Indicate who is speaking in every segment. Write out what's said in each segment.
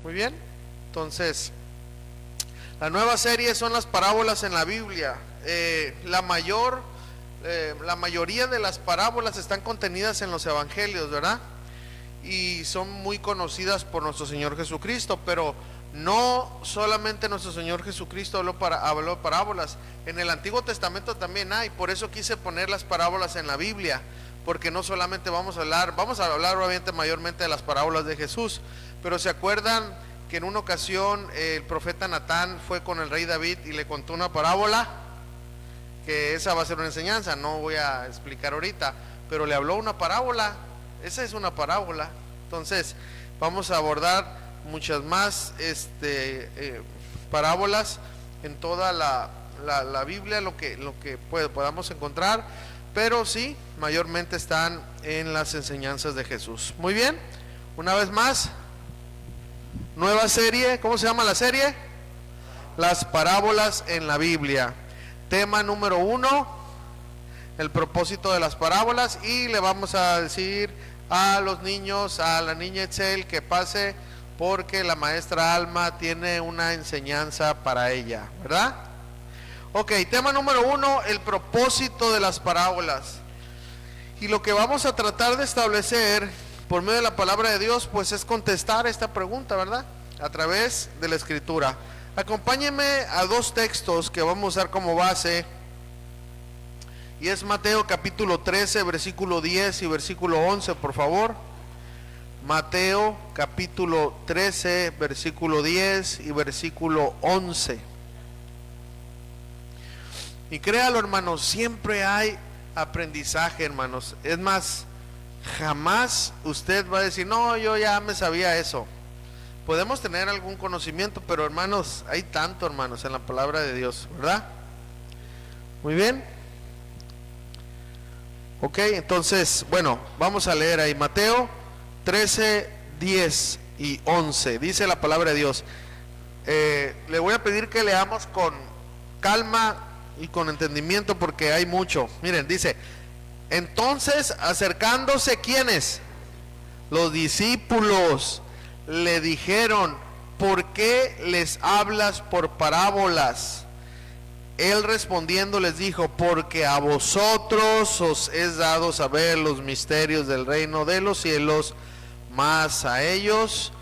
Speaker 1: Muy bien. Entonces, la nueva serie son las parábolas en la Biblia. La mayoría de las parábolas están contenidas en los evangelios, ¿verdad? Y son muy conocidas por nuestro Señor Jesucristo, pero no solamente nuestro Señor Jesucristo habló parábolas. En el Antiguo Testamento también hay. Por eso quise poner las parábolas en la Biblia, porque no solamente vamos a hablar obviamente mayormente de las parábolas de Jesús, pero se acuerdan que en una ocasión el profeta Natán fue con el rey David y le contó una parábola, que esa va a ser una enseñanza, no voy a explicar ahorita, pero le habló una parábola. Esa es una parábola. Entonces vamos a abordar muchas más parábolas en toda la Biblia, lo que podamos encontrar, pero sí, mayormente están en las enseñanzas de Jesús. Muy bien, una vez más, nueva serie. ¿Cómo se llama la serie? Las parábolas en la Biblia. Tema número 1, el propósito de las parábolas, y le vamos a decir a los niños, a la niña Etzel, que pase, porque la maestra Alma tiene una enseñanza para ella, ¿verdad? Ok, tema número 1, el propósito de las parábolas. Y lo que vamos a tratar de establecer por medio de la palabra de Dios, pues es contestar esta pregunta, ¿verdad? A través de la Escritura. Acompáñenme a dos textos que vamos a usar como base. Y es Mateo capítulo 13, versículo 10 y versículo 11, por favor. Mateo capítulo 13, versículo 10 y versículo 11. Y créalo, hermanos, siempre hay aprendizaje, hermanos. Es más, jamás usted va a decir, no, yo ya me sabía eso. Podemos tener algún conocimiento, pero hermanos, hay tanto, hermanos, en la palabra de Dios, ¿verdad? Muy bien. Ok, entonces, bueno, vamos a leer ahí Mateo 13, 10 y 11. Dice la palabra de Dios. Le voy a pedir que leamos con calma y con entendimiento, porque hay mucho. Miren, dice: entonces, acercándose, ¿quiénes? Los discípulos le dijeron: ¿por qué les hablas por parábolas? Él respondiendo les dijo: porque a vosotros os es dado saber los misterios del reino de los cielos, mas a ellos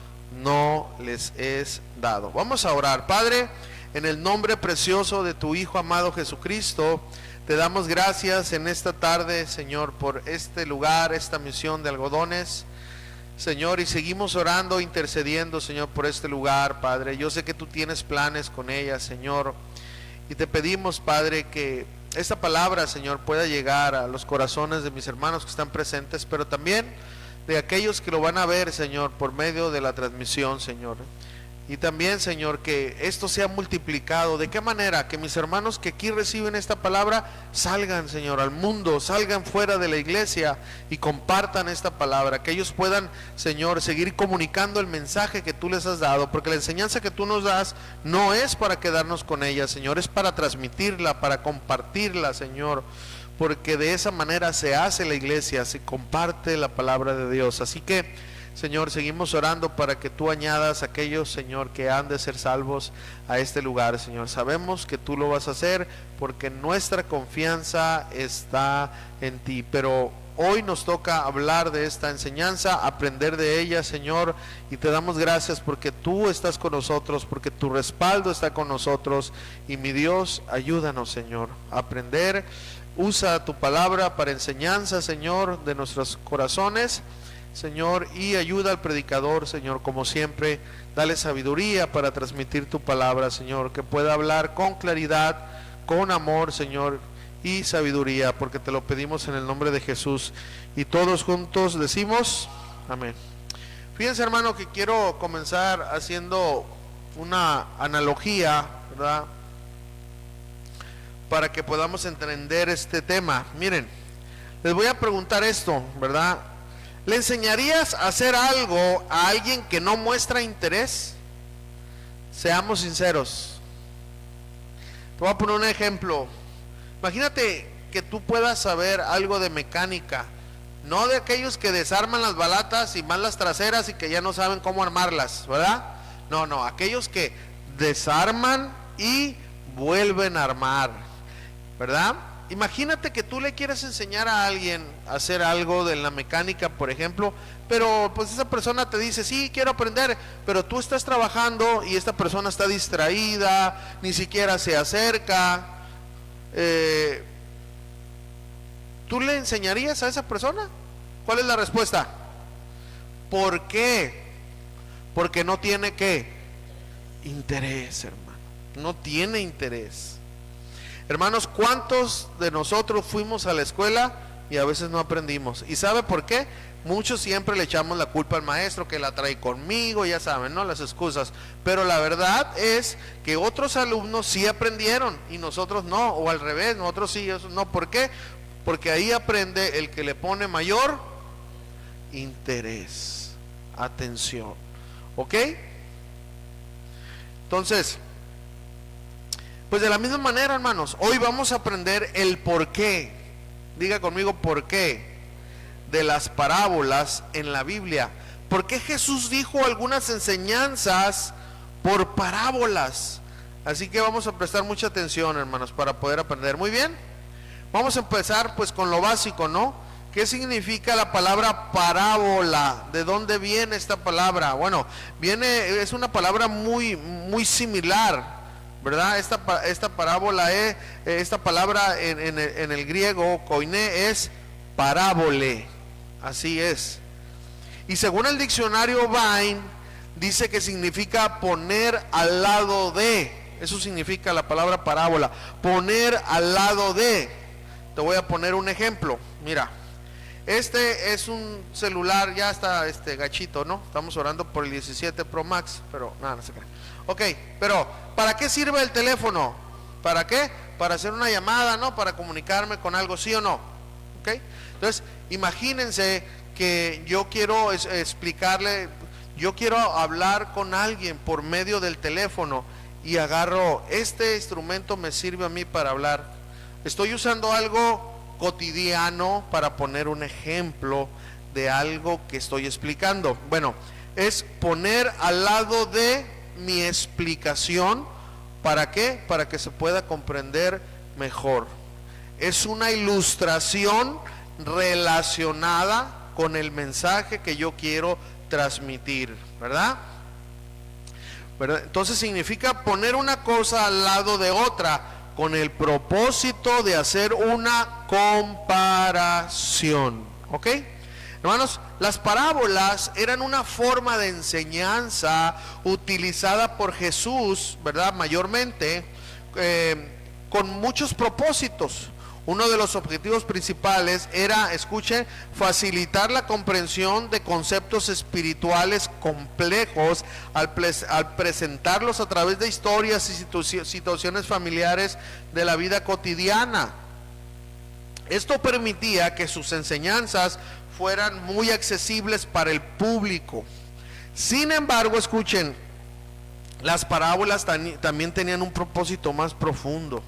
Speaker 1: no les es dado. Vamos a orar. Padre, en el nombre precioso de tu Hijo amado Jesucristo, te damos gracias en esta tarde, Señor, por este lugar, esta misión de algodones, Señor, y seguimos orando, intercediendo, Señor, por este lugar, Padre. Yo sé que tú tienes planes con ella, Señor, y te pedimos, Padre, que esta palabra, Señor, pueda llegar a los corazones de mis hermanos que están presentes, pero también de aquellos que lo van a ver, Señor, por medio de la transmisión, Señor. Y también, Señor, que esto sea multiplicado. ¿De qué manera? Que mis hermanos que aquí reciben esta palabra salgan, Señor, al mundo, salgan fuera de la iglesia y compartan esta palabra. Que ellos puedan, Señor, seguir comunicando el mensaje que tú les has dado, porque la enseñanza que tú nos das no es para quedarnos con ella, Señor, es para transmitirla, para compartirla, Señor, porque de esa manera se hace la iglesia, se comparte la palabra de Dios. Así que, Señor, seguimos orando para que tú añadas a aquellos, Señor, que han de ser salvos a este lugar, Señor. Sabemos que tú lo vas a hacer porque nuestra confianza está en ti. Pero hoy nos toca hablar de esta enseñanza, aprender de ella, Señor, y te damos gracias porque tú estás con nosotros, porque tu respaldo está con nosotros. Y mi Dios, ayúdanos, Señor, a aprender. Usa tu palabra para enseñanza, Señor, de nuestros corazones, Señor, y ayuda al predicador, Señor, como siempre. Dale sabiduría para transmitir tu palabra, Señor, que pueda hablar con claridad, con amor, Señor, y sabiduría, porque te lo pedimos en el nombre de Jesús. Y todos juntos decimos amén. Fíjense, hermano, que quiero comenzar haciendo una analogía, ¿verdad?, para que podamos entender este tema. Miren, les voy a preguntar esto, ¿verdad? ¿Le enseñarías a hacer algo a alguien que no muestra interés? Seamos sinceros. Te voy a poner un ejemplo. Imagínate que tú puedas saber algo de mecánica, no de aquellos que desarman las balatas y más las traseras y que ya no saben cómo armarlas, ¿verdad? No, aquellos que desarman y vuelven a armar, ¿verdad? Imagínate que tú le quieres enseñar a alguien a hacer algo de la mecánica, por ejemplo, pero pues esa persona te dice, sí, quiero aprender, pero tú estás trabajando y esta persona está distraída, ni siquiera se acerca. ¿Tú le enseñarías a esa persona? ¿Cuál es la respuesta? ¿Por qué? Porque no tiene ¿qué? Interés, hermano. No tiene interés. Hermanos, ¿cuántos de nosotros fuimos a la escuela y a veces no aprendimos? ¿Y sabe por qué? Muchos siempre le echamos la culpa al maestro, que la trae conmigo, ya saben, ¿no? Las excusas. Pero la verdad es que otros alumnos sí aprendieron y nosotros no, o al revés, nosotros sí, eso no. ¿Por qué? Porque ahí aprende el que le pone mayor interés, atención. ¿Ok? Entonces, pues de la misma manera, hermanos, hoy vamos a aprender el por qué. Diga conmigo, ¿por qué? De las parábolas en la Biblia. ¿Por qué Jesús dijo algunas enseñanzas por parábolas? Así que vamos a prestar mucha atención, hermanos, para poder aprender. Muy bien. Vamos a empezar pues con lo básico, ¿no? ¿Qué significa la palabra parábola? ¿De dónde viene esta palabra? Bueno, es una palabra muy similar, ¿verdad? Esta parábola esta palabra en el griego, koiné, es parábole. Así es. Y según el diccionario Vine, dice que significa poner al lado de. Eso significa la palabra parábola. Poner al lado de. Te voy a poner un ejemplo. Mira. Este es un celular, ya está gachito, ¿no? Estamos orando por el 17 Pro Max, pero nada, no se cree. Ok, pero ¿para qué sirve el teléfono? ¿Para qué? Para hacer una llamada, ¿no? Para comunicarme con algo, ¿sí o no? Ok, entonces imagínense que yo quiero explicarle, yo quiero hablar con alguien por medio del teléfono y agarro, este instrumento me sirve a mí para hablar. Estoy usando algo cotidiano para poner un ejemplo de algo que estoy explicando. Bueno, es poner al lado de mi explicación. ¿Para qué? Para que se pueda comprender mejor. Es una ilustración relacionada con el mensaje que yo quiero transmitir, ¿verdad? Entonces significa poner una cosa al lado de otra con el propósito de hacer una comparación. ¿Ok? Hermanos, las parábolas eran una forma de enseñanza utilizada por Jesús, ¿verdad? Mayormente, con muchos propósitos. Uno de los objetivos principales era, escuchen, facilitar la comprensión de conceptos espirituales complejos al presentarlos a través de historias y situaciones familiares de la vida cotidiana. Esto permitía que sus enseñanzas fueran muy accesibles para el público. Sin embargo, escuchen, las parábolas también tenían un propósito más profundo.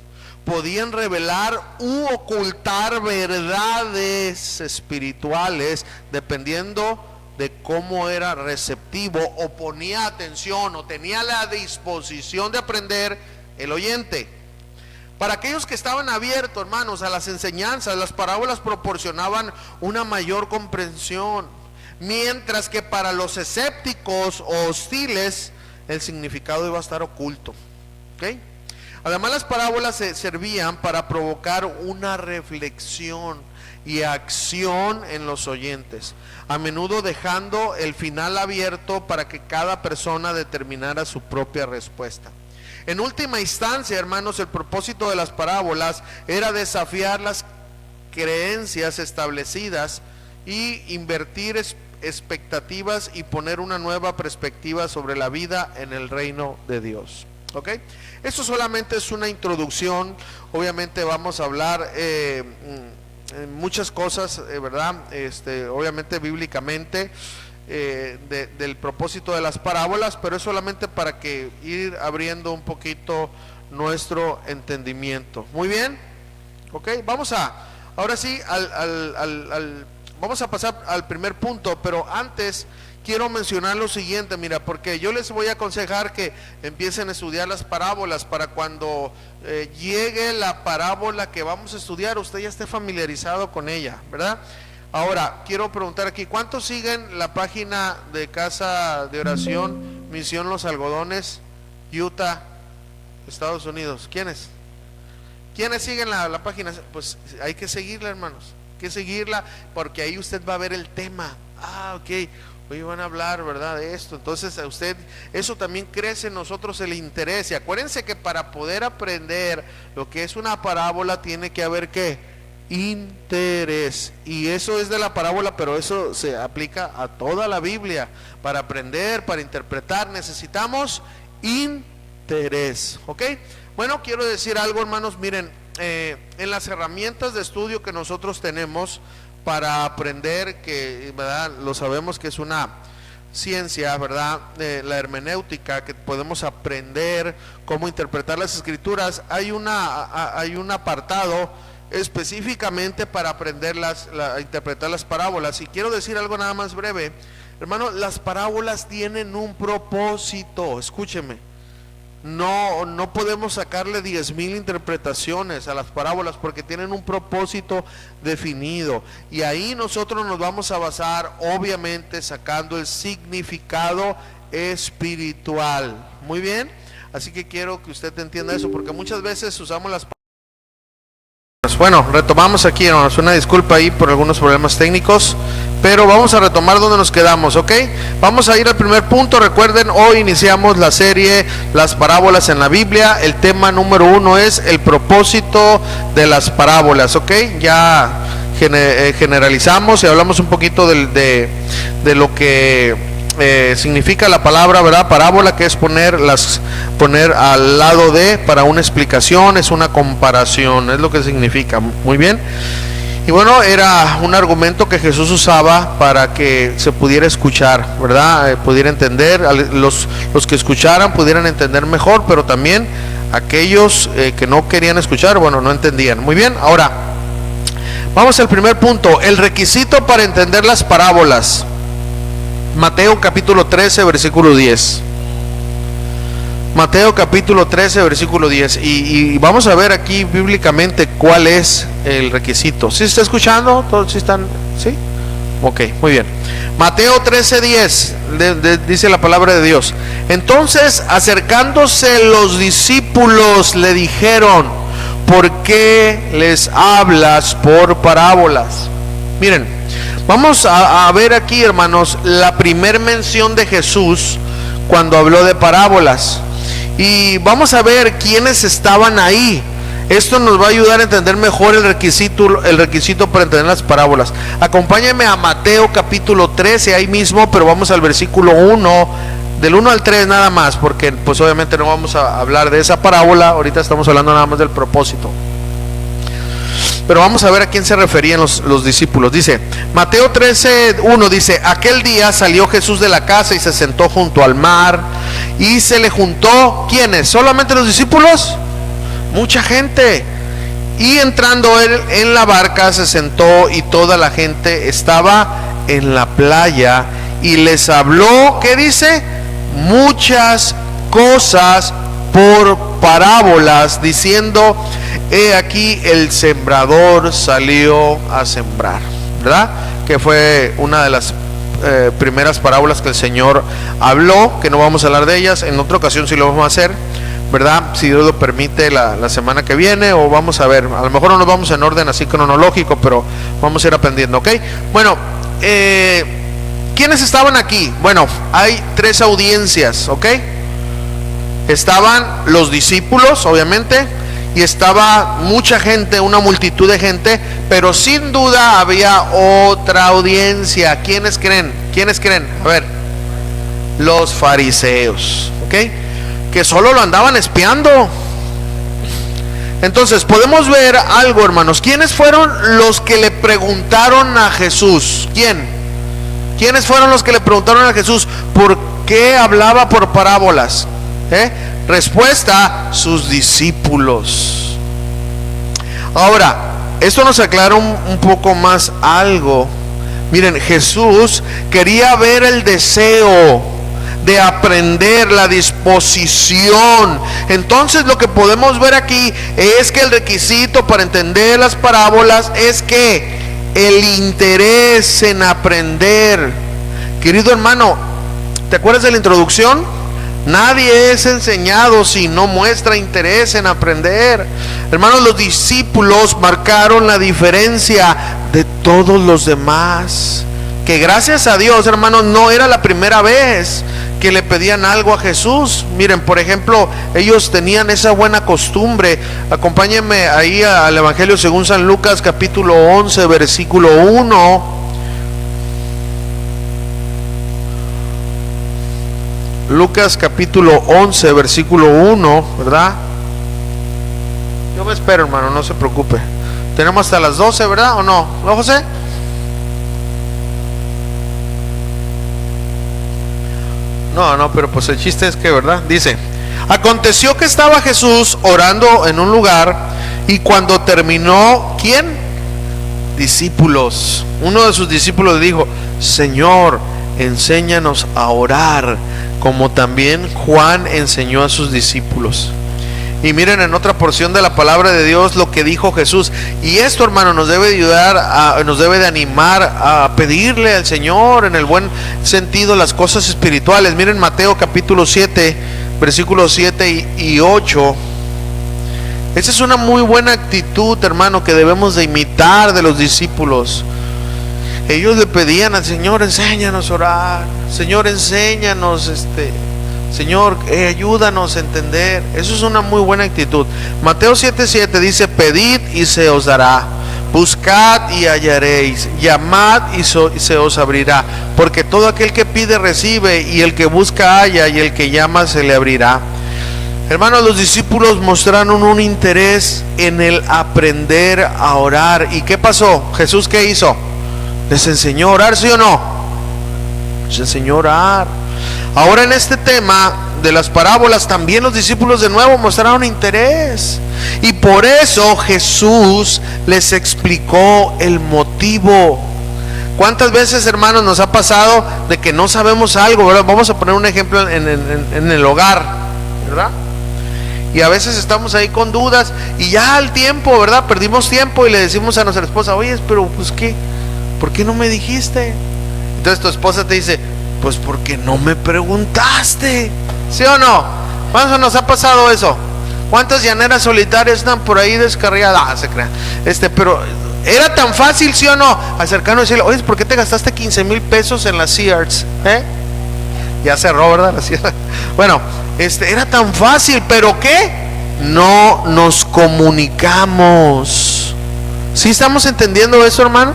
Speaker 1: Podían revelar u ocultar verdades espirituales dependiendo de cómo era receptivo o ponía atención o tenía la disposición de aprender el oyente. Para aquellos que estaban abiertos, hermanos, a las enseñanzas, las parábolas proporcionaban una mayor comprensión, mientras que para los escépticos o hostiles el significado iba a estar oculto. ¿Ok? Además, las parábolas servían para provocar una reflexión y acción en los oyentes, a menudo dejando el final abierto para que cada persona determinara su propia respuesta. En última instancia, hermanos, el propósito de las parábolas era desafiar las creencias establecidas y invertir expectativas y poner una nueva perspectiva sobre la vida en el reino de Dios. ¿Ok? Esto solamente es una introducción. Obviamente vamos a hablar muchas cosas, ¿verdad? Obviamente bíblicamente del propósito de las parábolas, pero es solamente para que ir abriendo un poquito nuestro entendimiento. Muy bien. ¿Ok? Vamos ahora sí vamos a pasar al primer punto, pero antes quiero mencionar lo siguiente, mira, porque yo les voy a aconsejar que empiecen a estudiar las parábolas para cuando llegue la parábola que vamos a estudiar, usted ya esté familiarizado con ella, ¿verdad? Ahora, quiero preguntar aquí, ¿cuántos siguen la página de Casa de Oración Misión Los Algodones, Utah, Estados Unidos? ¿Quiénes? ¿Quiénes siguen la página? Pues hay que seguirla, hermanos, hay que seguirla, porque ahí usted va a ver el tema. Ok, hoy van a hablar, ¿verdad?, de esto. Entonces a usted, eso también crece en nosotros el interés. Y acuérdense que para poder aprender lo que es una parábola tiene que haber, ¿qué? Interés. Y eso es de la parábola, pero eso se aplica a toda la Biblia. Para aprender, para interpretar, necesitamos interés, ¿ok? Bueno, quiero decir algo, hermanos, miren, en las herramientas de estudio que nosotros tenemos para aprender, que, ¿verdad?, lo sabemos que es una ciencia, ¿verdad?, la hermenéutica, que podemos aprender cómo interpretar las escrituras. Hay un apartado específicamente para aprender a interpretar las parábolas. Y quiero decir algo nada más breve, hermano, las parábolas tienen un propósito, escúcheme. No podemos sacarle 10,000 interpretaciones a las parábolas, porque tienen un propósito definido, y ahí nosotros nos vamos a basar, obviamente sacando el significado espiritual. Muy bien, así que quiero que usted entienda eso, porque muchas veces usamos las parábolas. Bueno, retomamos aquí, hermanos, una disculpa ahí por algunos problemas técnicos, pero vamos a retomar donde nos quedamos, ¿ok? Vamos a ir al primer punto. Recuerden, hoy iniciamos la serie Las parábolas en la Biblia. El tema número 1 es el propósito de las parábolas, ¿ok? Ya generalizamos y hablamos un poquito de lo que significa la palabra, ¿verdad? Parábola, que es poner al lado de, para una explicación, es una comparación, es lo que significa. Muy bien. Y bueno, era un argumento que Jesús usaba para que se pudiera escuchar, ¿verdad? Pudiera entender, los que escucharan pudieran entender mejor, pero también aquellos que no querían escuchar, bueno, no entendían. Muy bien, ahora vamos al primer punto, el requisito para entender las parábolas. Mateo capítulo 13, versículo 10. Mateo capítulo 13, versículo 10. Y vamos a ver aquí bíblicamente cuál es el requisito. ¿Sí está escuchando? ¿Todos sí están? ¿Sí? Ok, muy bien. Mateo 13, 10 dice la palabra de Dios. Entonces, acercándose los discípulos, le dijeron: ¿por qué les hablas por parábolas? Miren, vamos a ver aquí, hermanos, la primer mención de Jesús cuando habló de parábolas. Y vamos a ver quiénes estaban ahí. Esto nos va a ayudar a entender mejor el requisito para entender las parábolas. Acompáñenme a Mateo capítulo 13, ahí mismo, pero vamos al versículo 1, del 1 al 3 nada más, porque pues obviamente no vamos a hablar de esa parábola, ahorita estamos hablando nada más del propósito. Pero vamos a ver a quién se referían los discípulos. Dice, Mateo 13, 1 dice: aquel día salió Jesús de la casa y se sentó junto al mar, y se le juntó, ¿quiénes? ¿Solamente los discípulos? Mucha gente. Y entrando él en la barca se sentó, y toda la gente estaba en la playa, y les habló, ¿qué dice? Muchas cosas por parábolas, diciendo: he aquí el sembrador salió a sembrar, ¿verdad? Que fue una de las primeras parábolas que el Señor habló, que no vamos a hablar de ellas, en otra ocasión sí lo vamos a hacer, ¿verdad? Si Dios lo permite, la semana que viene, o vamos a ver, a lo mejor no nos vamos en orden así cronológico, pero vamos a ir aprendiendo, ¿ok? Bueno, ¿quiénes estaban aquí? Bueno, hay 3 audiencias, ¿ok? Estaban los discípulos, obviamente, y estaba mucha gente, una multitud de gente, pero sin duda había otra audiencia. ¿Quiénes creen? ¿Quiénes creen? A ver, los fariseos, ¿ok? Que solo lo andaban espiando. Entonces podemos ver algo, hermanos. ¿Quiénes fueron los que le preguntaron a Jesús? ¿Quiénes fueron los que le preguntaron a Jesús por qué hablaba por parábolas? Respuesta: sus discípulos. Ahora, esto nos aclara un poco más algo. Miren, Jesús quería ver el deseo de aprender, la disposición. Entonces lo que podemos ver aquí es que el requisito para entender las parábolas es que el interés en aprender. Querido hermano, ¿te acuerdas de la introducción? Nadie es enseñado si no muestra interés en aprender. Hermanos, los discípulos marcaron la diferencia de todos los demás. Que gracias a Dios, hermanos, no era la primera vez que le pedían algo a Jesús. Miren, por ejemplo, ellos tenían esa buena costumbre. Acompáñenme ahí al Evangelio según San Lucas, capítulo 11, versículo 1. Lucas capítulo 11, versículo 1, ¿verdad? Yo me espero, hermano, no se preocupe. Tenemos hasta las 12, ¿verdad? ¿O no? ¿No, José? No, pero pues el chiste es que, ¿verdad? Dice: aconteció que estaba Jesús orando en un lugar, y cuando terminó, ¿quién? Discípulos. Uno de sus discípulos dijo: Señor, enséñanos a orar, como también Juan enseñó a sus discípulos. Y miren en otra porción de la palabra de Dios lo que dijo Jesús. Y esto, hermano, nos debe ayudar, nos debe de animar a pedirle al Señor en el buen sentido las cosas espirituales. Miren Mateo capítulo 7, versículos 7 y 8. Esa es una muy buena actitud, hermano, que debemos de imitar de los discípulos. Ellos le pedían al Señor: enséñanos a orar, Señor, enséñanos, Señor, ayúdanos a entender. Eso es una muy buena actitud. Mateo 7:7 dice: pedid y se os dará, buscad y hallaréis, llamad y se os abrirá, porque todo aquel que pide recibe, y el que busca halla, y el que llama se le abrirá. Hermanos, los discípulos mostraron un interés en el aprender a orar. ¿Y qué pasó? Jesús, ¿qué hizo? Les enseñó a orar, ¿sí o no? Les enseñó a orar. Ahora en este tema de las parábolas también los discípulos de nuevo mostraron interés, y por eso Jesús les explicó el motivo. ¿Cuántas veces, hermanos, nos ha pasado de que no sabemos algo, ¿verdad? Vamos a poner un ejemplo en el hogar, ¿verdad? Y a veces estamos ahí con dudas, y ya al tiempo, ¿verdad? Perdimos tiempo y le decimos a nuestra esposa: oye, pero pues ¿qué? ¿Por qué no me dijiste? Entonces tu esposa te dice: pues porque no me preguntaste. ¿Sí o no? ¿Cuántos nos ha pasado eso? ¿Cuántas llaneras solitarias están por ahí descarriadas? Se crean. Pero era tan fácil, ¿sí o no? Acercarnos y decirle: oye, ¿por qué te gastaste 15,000 pesos en las Sears? Ya cerró, ¿verdad? La Sears. Bueno, era tan fácil, pero ¿qué? No nos comunicamos. ¿Sí estamos entendiendo eso, hermano?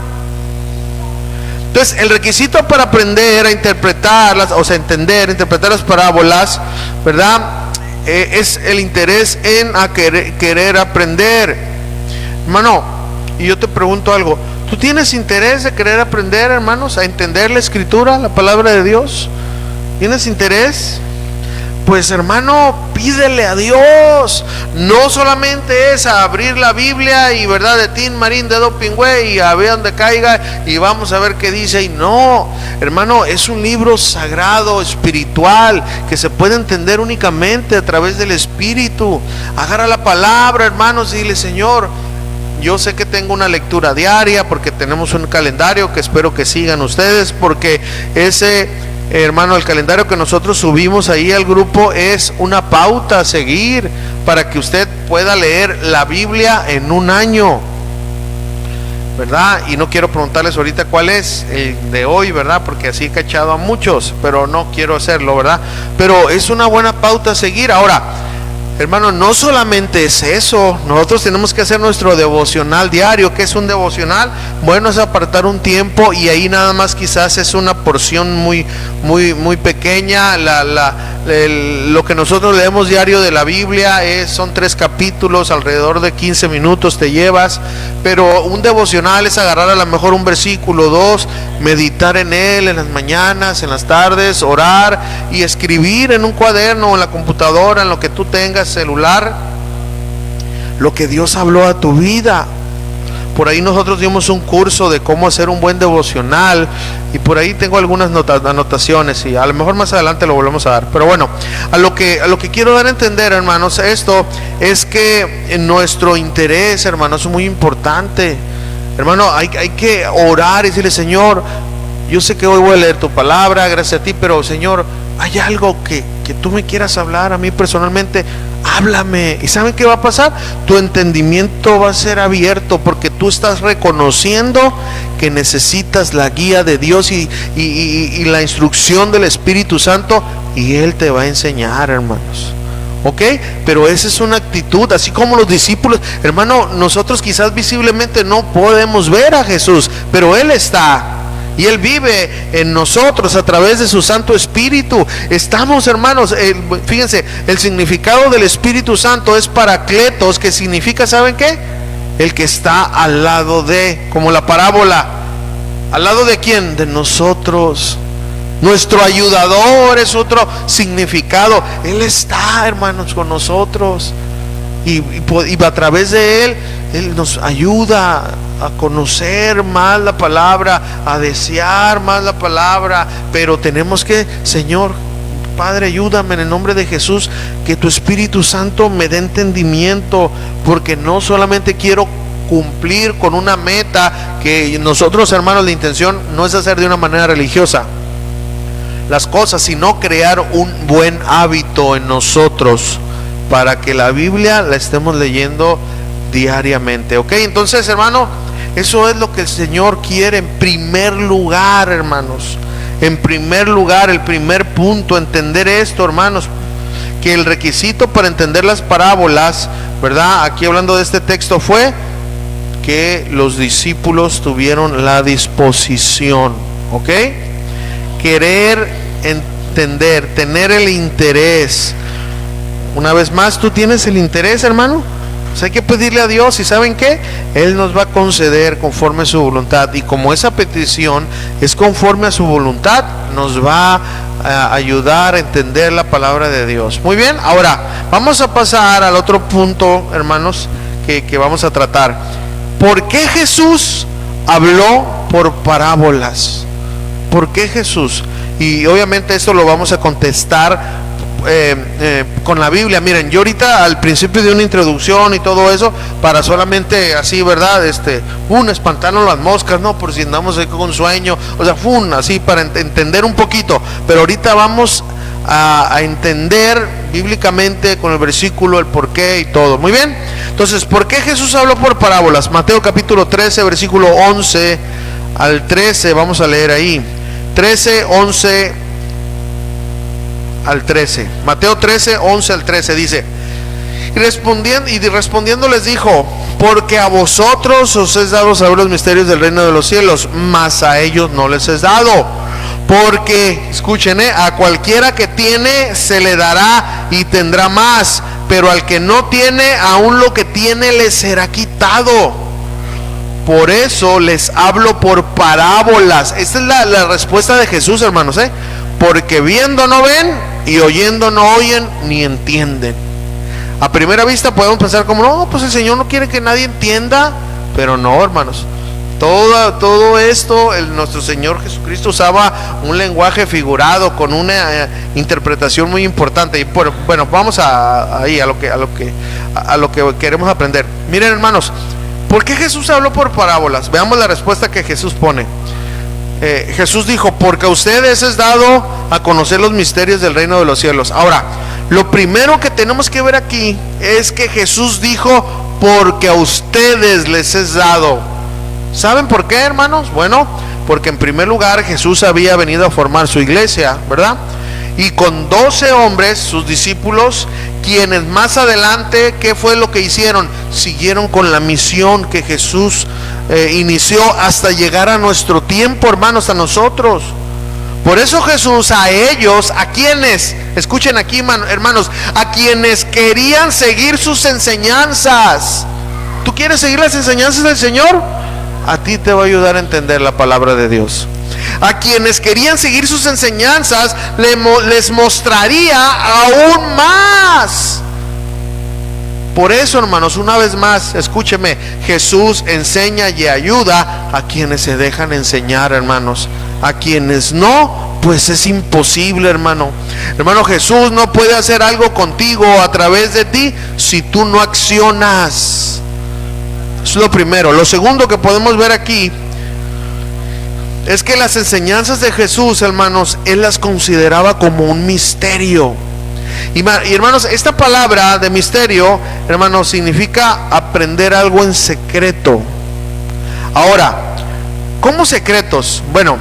Speaker 1: Entonces, el requisito para aprender a interpretarlas, o sea, interpretar las parábolas, ¿verdad? Es el interés en querer aprender. Hermano, y yo te pregunto algo: ¿tú tienes interés de querer aprender, hermanos, a entender la Escritura, la palabra de Dios? ¿Tienes interés? Pues, hermano, pídele a Dios. No solamente es a abrir la Biblia y, ¿verdad?, de tin, marín, dedo, pingüe, y a ver dónde caiga y vamos a ver qué dice. Y no, hermano, es un libro sagrado, espiritual, que se puede entender únicamente a través del Espíritu. Agarra la palabra, hermanos, y dile: Señor, yo sé que tengo una lectura diaria, porque tenemos un calendario que espero que sigan ustedes, porque hermano, el calendario que nosotros subimos ahí al grupo es una pauta a seguir para que usted pueda leer la Biblia en un año, ¿verdad? Y no quiero preguntarles ahorita cuál es el de hoy, ¿verdad? Porque así he cachado a muchos, pero no quiero hacerlo, ¿verdad? Pero es una buena pauta a seguir. Ahora, hermano, no solamente es eso, nosotros tenemos que hacer nuestro devocional diario. ¿Qué es un devocional? Bueno, es apartar un tiempo, y ahí nada más quizás es una porción muy pequeña. Lo que nosotros leemos diario de la Biblia son 3 capítulos, alrededor de 15 minutos te llevas. Pero un devocional es agarrar a lo mejor un versículo, 2, meditar en él en las mañanas, en las tardes, orar y escribir en un cuaderno o en la computadora, en lo que tú tengas, celular, lo que Dios habló a tu vida. Por ahí nosotros dimos un curso de cómo hacer un buen devocional, y por ahí tengo algunas anotaciones, y a lo mejor más adelante lo volvemos a dar. Pero bueno, a lo que quiero dar a entender, hermanos, esto es que en nuestro interés, hermanos, es muy importante. Hermano, hay que orar y decirle: Señor, yo sé que hoy voy a leer tu palabra, gracias a ti, pero Señor, hay algo que tú me quieras hablar a mí personalmente, háblame. ¿Y saben qué va a pasar? Tu entendimiento va a ser abierto, porque tú estás reconociendo que necesitas la guía de Dios y la instrucción del Espíritu Santo, y Él te va a enseñar, hermanos. ¿Ok? Pero esa es una actitud, así como los discípulos. Hermano, nosotros quizás visiblemente no podemos ver a Jesús, pero Él está, y Él vive en nosotros a través de su Santo Espíritu. Estamos, hermanos, fíjense, el significado del Espíritu Santo es paracletos, que significa, ¿saben qué? El que está al lado de, como la parábola. ¿Al lado de quién? De nosotros. Nuestro ayudador es otro significado. Él está, hermanos, con nosotros, y a través de Él nos ayuda a conocer más la palabra, a desear más la palabra. Pero tenemos que, Señor, Padre, ayúdame en el nombre de Jesús, que tu Espíritu Santo me dé entendimiento, porque no solamente quiero cumplir con una meta que nosotros, hermanos, la intención no es hacer de una manera religiosa las cosas, sino crear un buen hábito en nosotros, para que la Biblia la estemos leyendo diariamente. ¿Ok? Entonces, hermano, eso es lo que el Señor quiere en primer lugar, hermanos. En primer lugar, el primer punto, entender esto, hermanos, que el requisito para entender las parábolas, ¿verdad? Aquí hablando de este texto, fue que los discípulos tuvieron la disposición. ¿Ok? Querer entender, tener el interés. Una vez más, ¿tú tienes el interés, hermano? Pues hay que pedirle a Dios, y ¿saben qué? Él nos va a conceder conforme a su voluntad, y como esa petición es conforme a su voluntad, nos va a ayudar a entender la palabra de Dios. Muy bien, ahora vamos a pasar al otro punto, hermanos, que vamos a tratar. ¿Por qué Jesús habló por parábolas? ¿Por qué Jesús? Y obviamente esto lo vamos a contestar con la Biblia. Miren, yo ahorita al principio de una introducción y todo eso, para solamente así, ¿verdad? Espantarnos las moscas, ¿no? Por si andamos ahí con sueño, o sea, así para entender un poquito. Pero ahorita vamos a entender bíblicamente con el versículo el por qué y todo. Muy bien. Entonces, ¿por qué Jesús habló por parábolas? Mateo capítulo 13, versículo 11 al 13, vamos a leer ahí. 13, 11 al 13. Mateo 13, 11 al 13 dice: respondiendo les dijo: porque a vosotros os es dado saber los misterios del reino de los cielos, mas a ellos no les es dado. Porque, escuchen, a cualquiera que tiene se le dará y tendrá más, pero al que no tiene, aún lo que tiene le será quitado. Por eso les hablo por parábolas. Esta es la respuesta de Jesús, hermanos, porque viendo no ven, y oyendo no oyen ni entienden. A primera vista podemos pensar como: no, pues el Señor no quiere que nadie entienda. Pero no, hermanos, todo esto, nuestro Señor Jesucristo usaba un lenguaje figurado con una interpretación muy importante. Y bueno, vamos a lo que queremos aprender. Miren, hermanos, ¿por qué Jesús habló por parábolas? Veamos la respuesta que Jesús pone. Jesús dijo: porque a ustedes es dado a conocer los misterios del reino de los cielos. Ahora, lo primero que tenemos que ver aquí es que Jesús dijo: porque a ustedes les es dado. ¿Saben por qué, hermanos? Bueno, porque en primer lugar Jesús había venido a formar su iglesia, ¿verdad? Y con 12 hombres, sus discípulos, quienes más adelante, ¿qué fue lo que hicieron? Siguieron con la misión que Jesús inició hasta llegar a nuestro tiempo, hermanos, a nosotros. Por eso Jesús a ellos, a quienes, escuchen aquí, hermanos, a quienes querían seguir sus enseñanzas. ¿Tú quieres seguir las enseñanzas del Señor? A ti te va a ayudar a entender la palabra de Dios. A quienes querían seguir sus enseñanzas, les mostraría aún más Por eso, hermanos, una vez más, escúcheme, Jesús enseña y ayuda a quienes se dejan enseñar, hermanos. A quienes no, pues es imposible, hermano. Hermano, Jesús no puede hacer algo contigo a través de ti si tú no accionas. Eso es lo primero. Lo segundo que podemos ver aquí es que las enseñanzas de Jesús, hermanos, Él las consideraba como un misterio. Y hermanos, esta palabra de misterio, hermanos, significa aprender algo en secreto. Ahora, ¿cómo secretos? Bueno,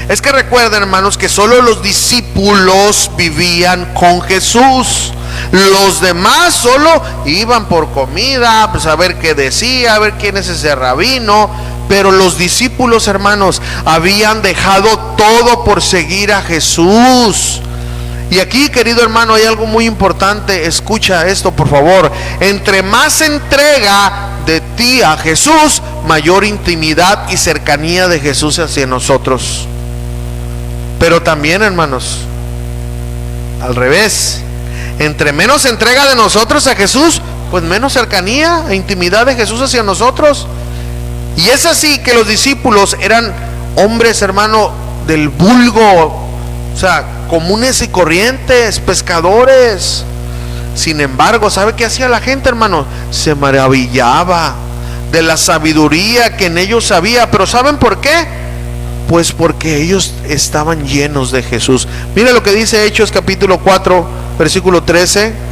Speaker 1: es que recuerden, hermanos, que solo los discípulos vivían con Jesús. Los demás solo iban por comida, pues a ver qué decía, a ver quién es ese rabino. Pero los discípulos, hermanos, habían dejado todo por seguir a Jesús. Y aquí, querido hermano, hay algo muy importante. Escucha esto, por favor. Entre más entrega de ti a Jesús, mayor intimidad y cercanía de Jesús hacia nosotros. Pero también, hermanos, al revés, entre menos entrega de nosotros a Jesús, pues menos cercanía e intimidad de Jesús hacia nosotros. Y es así que los discípulos eran hombres, hermano, del vulgo, o sea, comunes y corrientes, pescadores. Sin embargo, ¿sabe qué hacía la gente, hermano? Se maravillaba de la sabiduría que en ellos había. Pero ¿saben por qué? Pues porque ellos estaban llenos de Jesús. Mira lo que dice Hechos capítulo 4, versículo 13.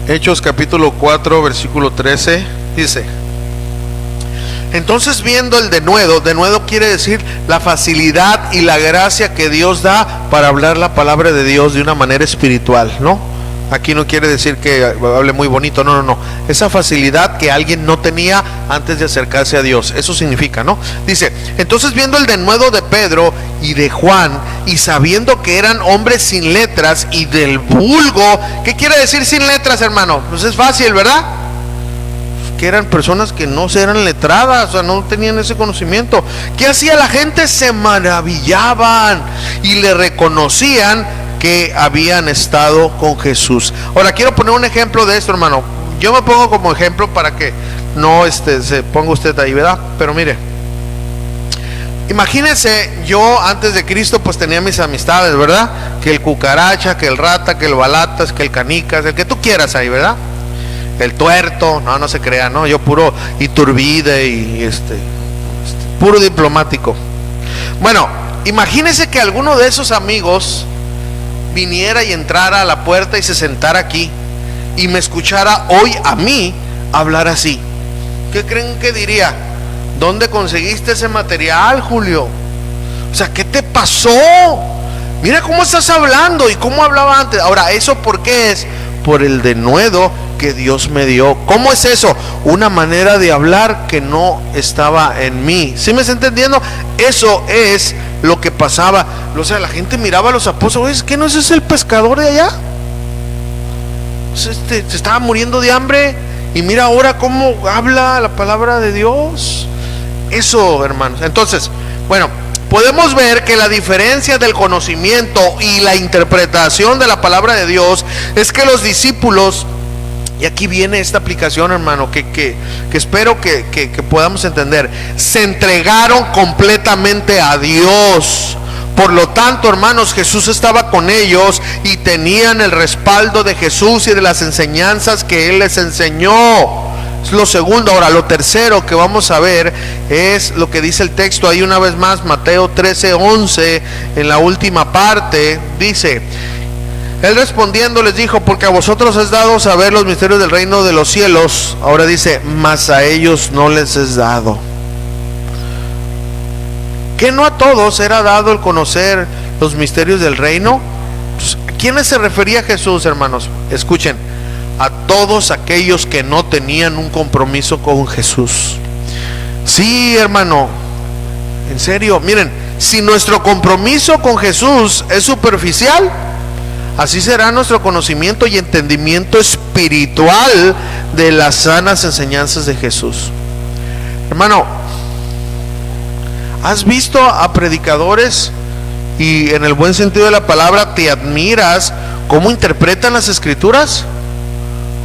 Speaker 1: Hechos capítulo 4, versículo 13, dice: entonces viendo el denuedo quiere decir la facilidad y la gracia que Dios da para hablar la palabra de Dios de una manera espiritual, ¿no? Aquí no quiere decir que hable muy bonito, no. Esa facilidad que alguien no tenía antes de acercarse a Dios, eso significa, ¿no? Dice, entonces viendo el denuedo de Pedro y de Juan, y sabiendo que eran hombres sin letras y del vulgo. ¿Qué quiere decir sin letras, hermano? Pues es fácil, ¿verdad? Que eran personas que no eran letradas, o sea, no tenían ese conocimiento. ¿Qué hacía la gente? Se maravillaban y le reconocían que habían estado con Jesús. Ahora quiero poner un ejemplo de esto, hermano. Yo me pongo como ejemplo para que no se ponga usted ahí, ¿verdad? Pero mire, imagínense, yo antes de Cristo pues tenía mis amistades, ¿verdad? Que el cucaracha, que el rata, que el balatas, que el canicas, el que tú quieras ahí, ¿verdad? El tuerto, no se crea, no, yo puro Iturbide y puro diplomático. Bueno, imagínense que alguno de esos amigos viniera y entrara a la puerta y se sentara aquí y me escuchara hoy a mí hablar así. ¿Qué creen que diría? ¿Dónde conseguiste ese material, Julio? O sea, ¿qué te pasó? Mira cómo estás hablando y cómo hablaba antes. Ahora, ¿eso por qué es? Por el denuedo que Dios me dio. ¿Cómo es eso? Una manera de hablar que no estaba en mí. ¿Sí me está entendiendo? Eso es lo que pasaba. O sea, la gente miraba a los apóstoles. ¿Qué no es ese el pescador de allá? Se estaba muriendo de hambre y mira ahora cómo habla la palabra de Dios. Eso, hermanos. Entonces, bueno, podemos ver que la diferencia del conocimiento y la interpretación de la palabra de Dios es que los discípulos, y aquí viene esta aplicación, hermano, que espero que podamos entender, se entregaron completamente a Dios. Por lo tanto, hermanos, Jesús estaba con ellos y tenían el respaldo de Jesús y de las enseñanzas que Él les enseñó. Es lo segundo. Ahora, lo tercero que vamos a ver es lo que dice el texto ahí una vez más, Mateo 13:11, en la última parte, dice: Él respondiendo les dijo, porque a vosotros es dado saber los misterios del reino de los cielos. Ahora dice, mas a ellos no les es dado. ¿Que no a todos era dado el conocer los misterios del reino? ¿A quiénes se refería Jesús, hermanos? Escuchen, a todos aquellos que no tenían un compromiso con Jesús. Sí, hermano, en serio, miren, si nuestro compromiso con Jesús es superficial, así será nuestro conocimiento y entendimiento espiritual de las sanas enseñanzas de Jesús. Hermano, ¿Has visto a predicadores y en el buen sentido de la palabra te admiras cómo interpretan las escrituras?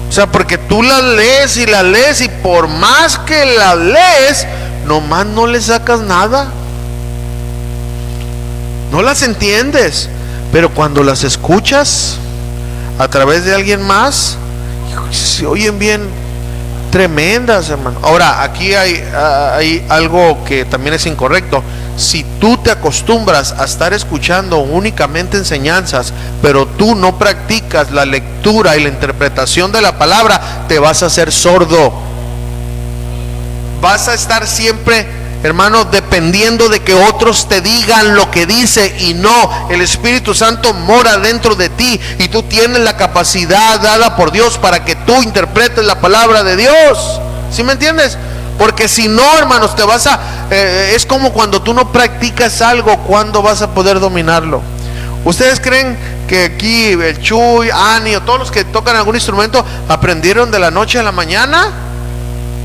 Speaker 1: O sea, porque tú las lees y por más que las lees, nomás no le sacas nada. No las entiendes, pero cuando las escuchas a través de alguien más, se oyen bien tremendas, hermano. Ahora, aquí hay algo que también es incorrecto. Si tú te acostumbras a estar escuchando únicamente enseñanzas, pero tú no practicas la lectura y la interpretación de la palabra, te vas a hacer sordo. Vas a estar siempre, hermano, dependiendo de que otros te digan lo que dice, y no, el Espíritu Santo mora dentro de ti y tú tienes la capacidad dada por Dios para que tú interpretes la palabra de Dios. ¿Sí me entiendes? Porque si no, hermanos, te vas a es como cuando tú no practicas algo, ¿cuándo vas a poder dominarlo? ¿Ustedes creen que aquí el Chuy, Ani o todos los que tocan algún instrumento aprendieron de la noche a la mañana?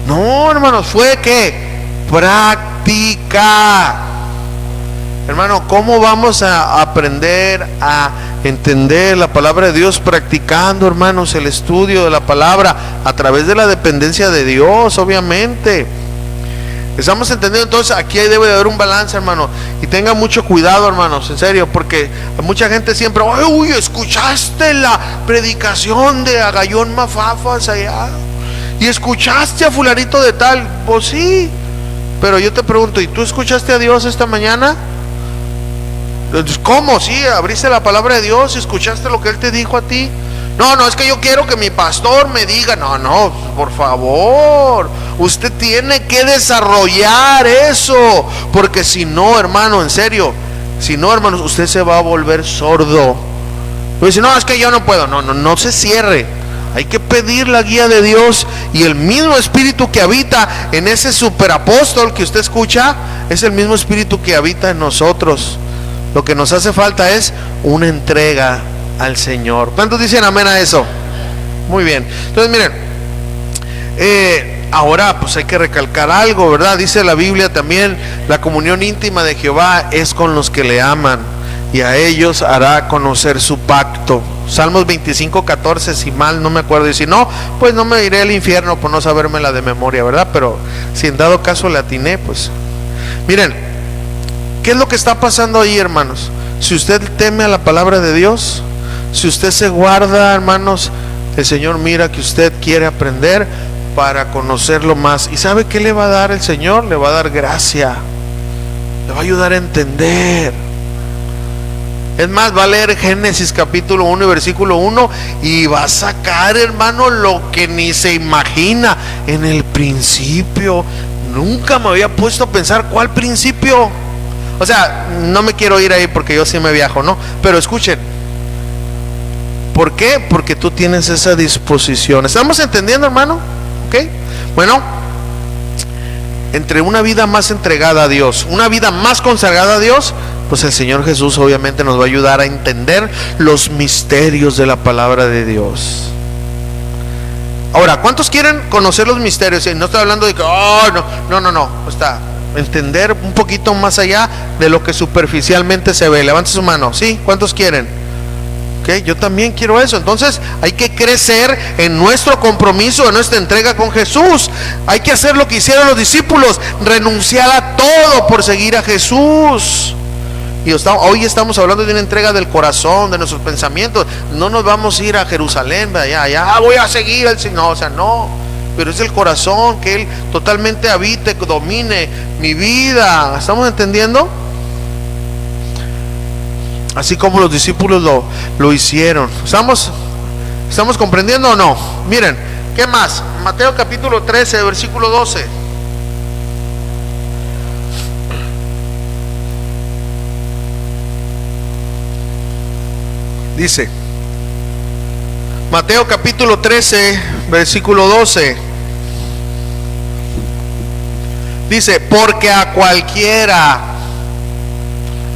Speaker 1: No, hermanos, fue que práctica. Hermano, ¿cómo vamos a aprender a entender la palabra de Dios? Practicando, hermanos, el estudio de la palabra a través de la dependencia de Dios, obviamente. ¿Estamos entendiendo? Entonces aquí debe de haber un balance, hermano. Y tengan mucho cuidado, hermanos, en serio, porque mucha gente siempre, uy, ¿escuchaste la predicación de Agayón Mafafas allá? ¿Y escuchaste a fulanito de tal? Pues sí, pero yo te pregunto, ¿y tú escuchaste a Dios esta mañana? ¿Cómo? Sí, abriste la palabra de Dios y escuchaste lo que Él te dijo a ti. No, es que yo quiero que mi pastor me diga. No, por favor, usted tiene que desarrollar eso, porque si no, hermano, en serio, si no, hermanos, usted se va a volver sordo. Dice, no, es que yo no puedo. No se cierre. Hay que pedir la guía de Dios, y el mismo espíritu que habita en ese superapóstol que usted escucha es el mismo espíritu que habita en nosotros. Lo que nos hace falta es una entrega al Señor. ¿Cuántos dicen amén a eso? Muy bien. Entonces miren, ahora pues hay que recalcar algo, ¿verdad? Dice la Biblia también, la comunión íntima de Jehová es con los que le aman, y a ellos hará conocer su pacto. Salmos 25:14, si mal no me acuerdo, y si no, pues no me iré al infierno por no sabérmela de memoria, ¿verdad? Pero si en dado caso la atiné, pues miren, ¿qué es lo que está pasando ahí, hermanos? Si usted teme a la palabra de Dios, si usted se guarda, hermanos, el Señor mira que usted quiere aprender para conocerlo más. ¿Y sabe qué le va a dar el Señor? Le va a dar gracia, le va a ayudar a entender. Es más, va a leer Génesis capítulo 1 y versículo 1 y va a sacar, hermano, lo que ni se imagina. En el principio, nunca me había puesto a pensar cuál principio. O sea, no me quiero ir ahí porque yo sí me viajo, ¿no? Pero escuchen, ¿por qué? Porque tú tienes esa disposición. ¿Estamos entendiendo, hermano? ¿Ok? Bueno, entre una vida más entregada a Dios, una vida más consagrada a Dios, pues el Señor Jesús obviamente nos va a ayudar a entender los misterios de la palabra de Dios. Ahora, ¿cuántos quieren conocer los misterios? Y no estoy hablando de que, no, está entender un poquito más allá de lo que superficialmente se ve. Levante su mano. ¿Sí? ¿Cuántos quieren? Ok, yo también quiero eso. Entonces hay que crecer en nuestro compromiso, en nuestra entrega con Jesús. Hay que hacer lo que hicieron los discípulos, renunciar a todo por seguir a Jesús. Y hoy estamos hablando de una entrega del corazón, de nuestros pensamientos. No nos vamos a ir a Jerusalén, allá voy a seguir al Señor. No, pero es el corazón, que Él totalmente habite, domine mi vida. ¿Estamos entendiendo? Así como los discípulos lo hicieron. ¿Estamos comprendiendo o no? Miren, ¿qué más? Mateo capítulo 13, versículo 12. Dice, Mateo capítulo 13, versículo 12. Dice, porque a cualquiera,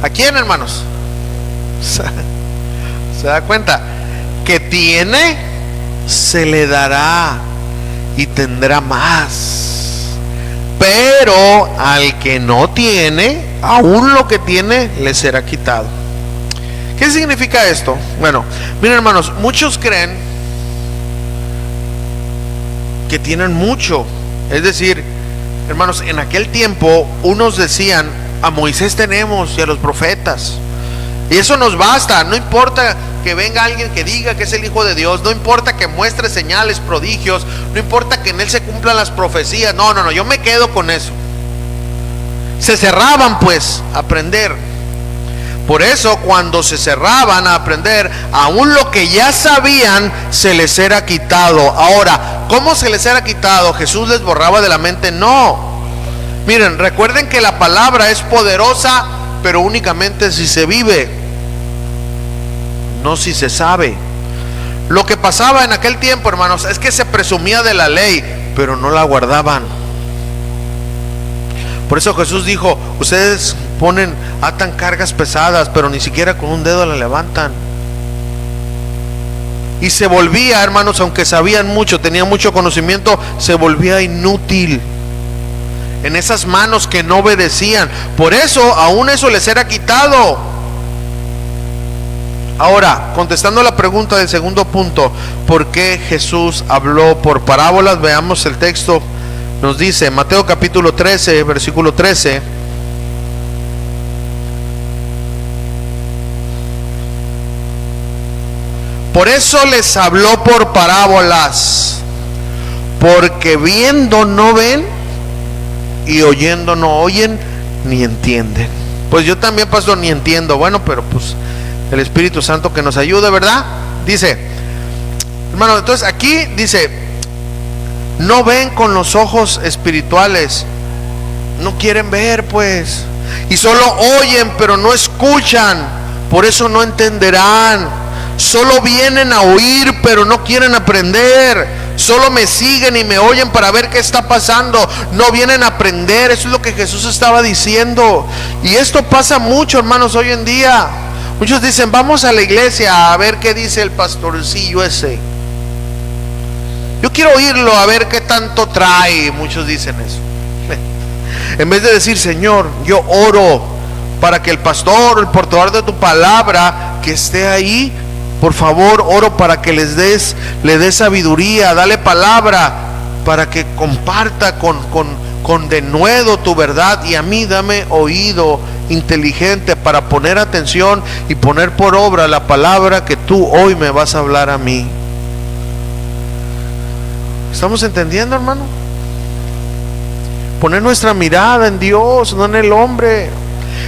Speaker 1: ¿a quién, hermanos? ¿Se da cuenta? Que tiene, se le dará y tendrá más. pero al que no tiene, aún lo que tiene le será quitado. ¿Qué significa esto? Bueno, miren hermanos, muchos creen que tienen mucho. Es decir, hermanos, en aquel tiempo unos decían: a Moisés tenemos y a los profetas, y eso nos basta. No importa que venga alguien que diga que es el Hijo de Dios, no importa que muestre señales, prodigios, no importa que en él se cumplan las profecías. No, yo me quedo con eso. Se cerraban pues a aprender. Por eso cuando se cerraban a aprender, aún lo que ya sabían se les era quitado. Ahora, ¿cómo se les era quitado? ¿Jesús les borraba de la mente? No. Miren, recuerden que la palabra es poderosa, pero únicamente si se vive, no si se sabe. Lo que pasaba en aquel tiempo, hermanos, es que se presumía de la ley, pero no la guardaban. Por eso Jesús dijo: ustedes atan cargas pesadas, pero ni siquiera con un dedo la levantan. Y se volvía, hermanos, aunque sabían mucho, tenían mucho conocimiento, se volvía inútil en esas manos que no obedecían. Por eso, aún eso les era quitado. Ahora, contestando la pregunta del segundo punto, ¿por qué Jesús habló por parábolas? Veamos el texto. Nos dice Mateo capítulo 13, versículo 13. Por eso les habló por parábolas, porque viendo no ven, y oyendo no oyen, ni entienden. Pues yo también, pastor, ni entiendo. Bueno, pero pues el Espíritu Santo que nos ayude, ¿verdad? Dice, hermano, entonces aquí dice: no ven con los ojos espirituales, no quieren ver pues, y solo oyen pero no escuchan, por eso no entenderán. Solo vienen a oír pero no quieren aprender. Solo me siguen y me oyen para ver qué está pasando, no vienen a aprender. Eso es lo que Jesús estaba diciendo. Y esto pasa mucho, hermanos, hoy en día. Muchos dicen: vamos a la iglesia a ver qué dice el pastorcillo ese, yo quiero oírlo, a ver qué tanto trae. Muchos dicen eso, en vez de decir: Señor, yo oro para que el pastor, el portador de tu palabra que esté ahí, por favor, oro para que le des sabiduría, dale palabra para que comparta con denuedo tu verdad, y a mí dame oído inteligente para poner atención y poner por obra la palabra que tú hoy me vas a hablar a mí. ¿Estamos entendiendo, hermano? Poner nuestra mirada en Dios, no en el hombre.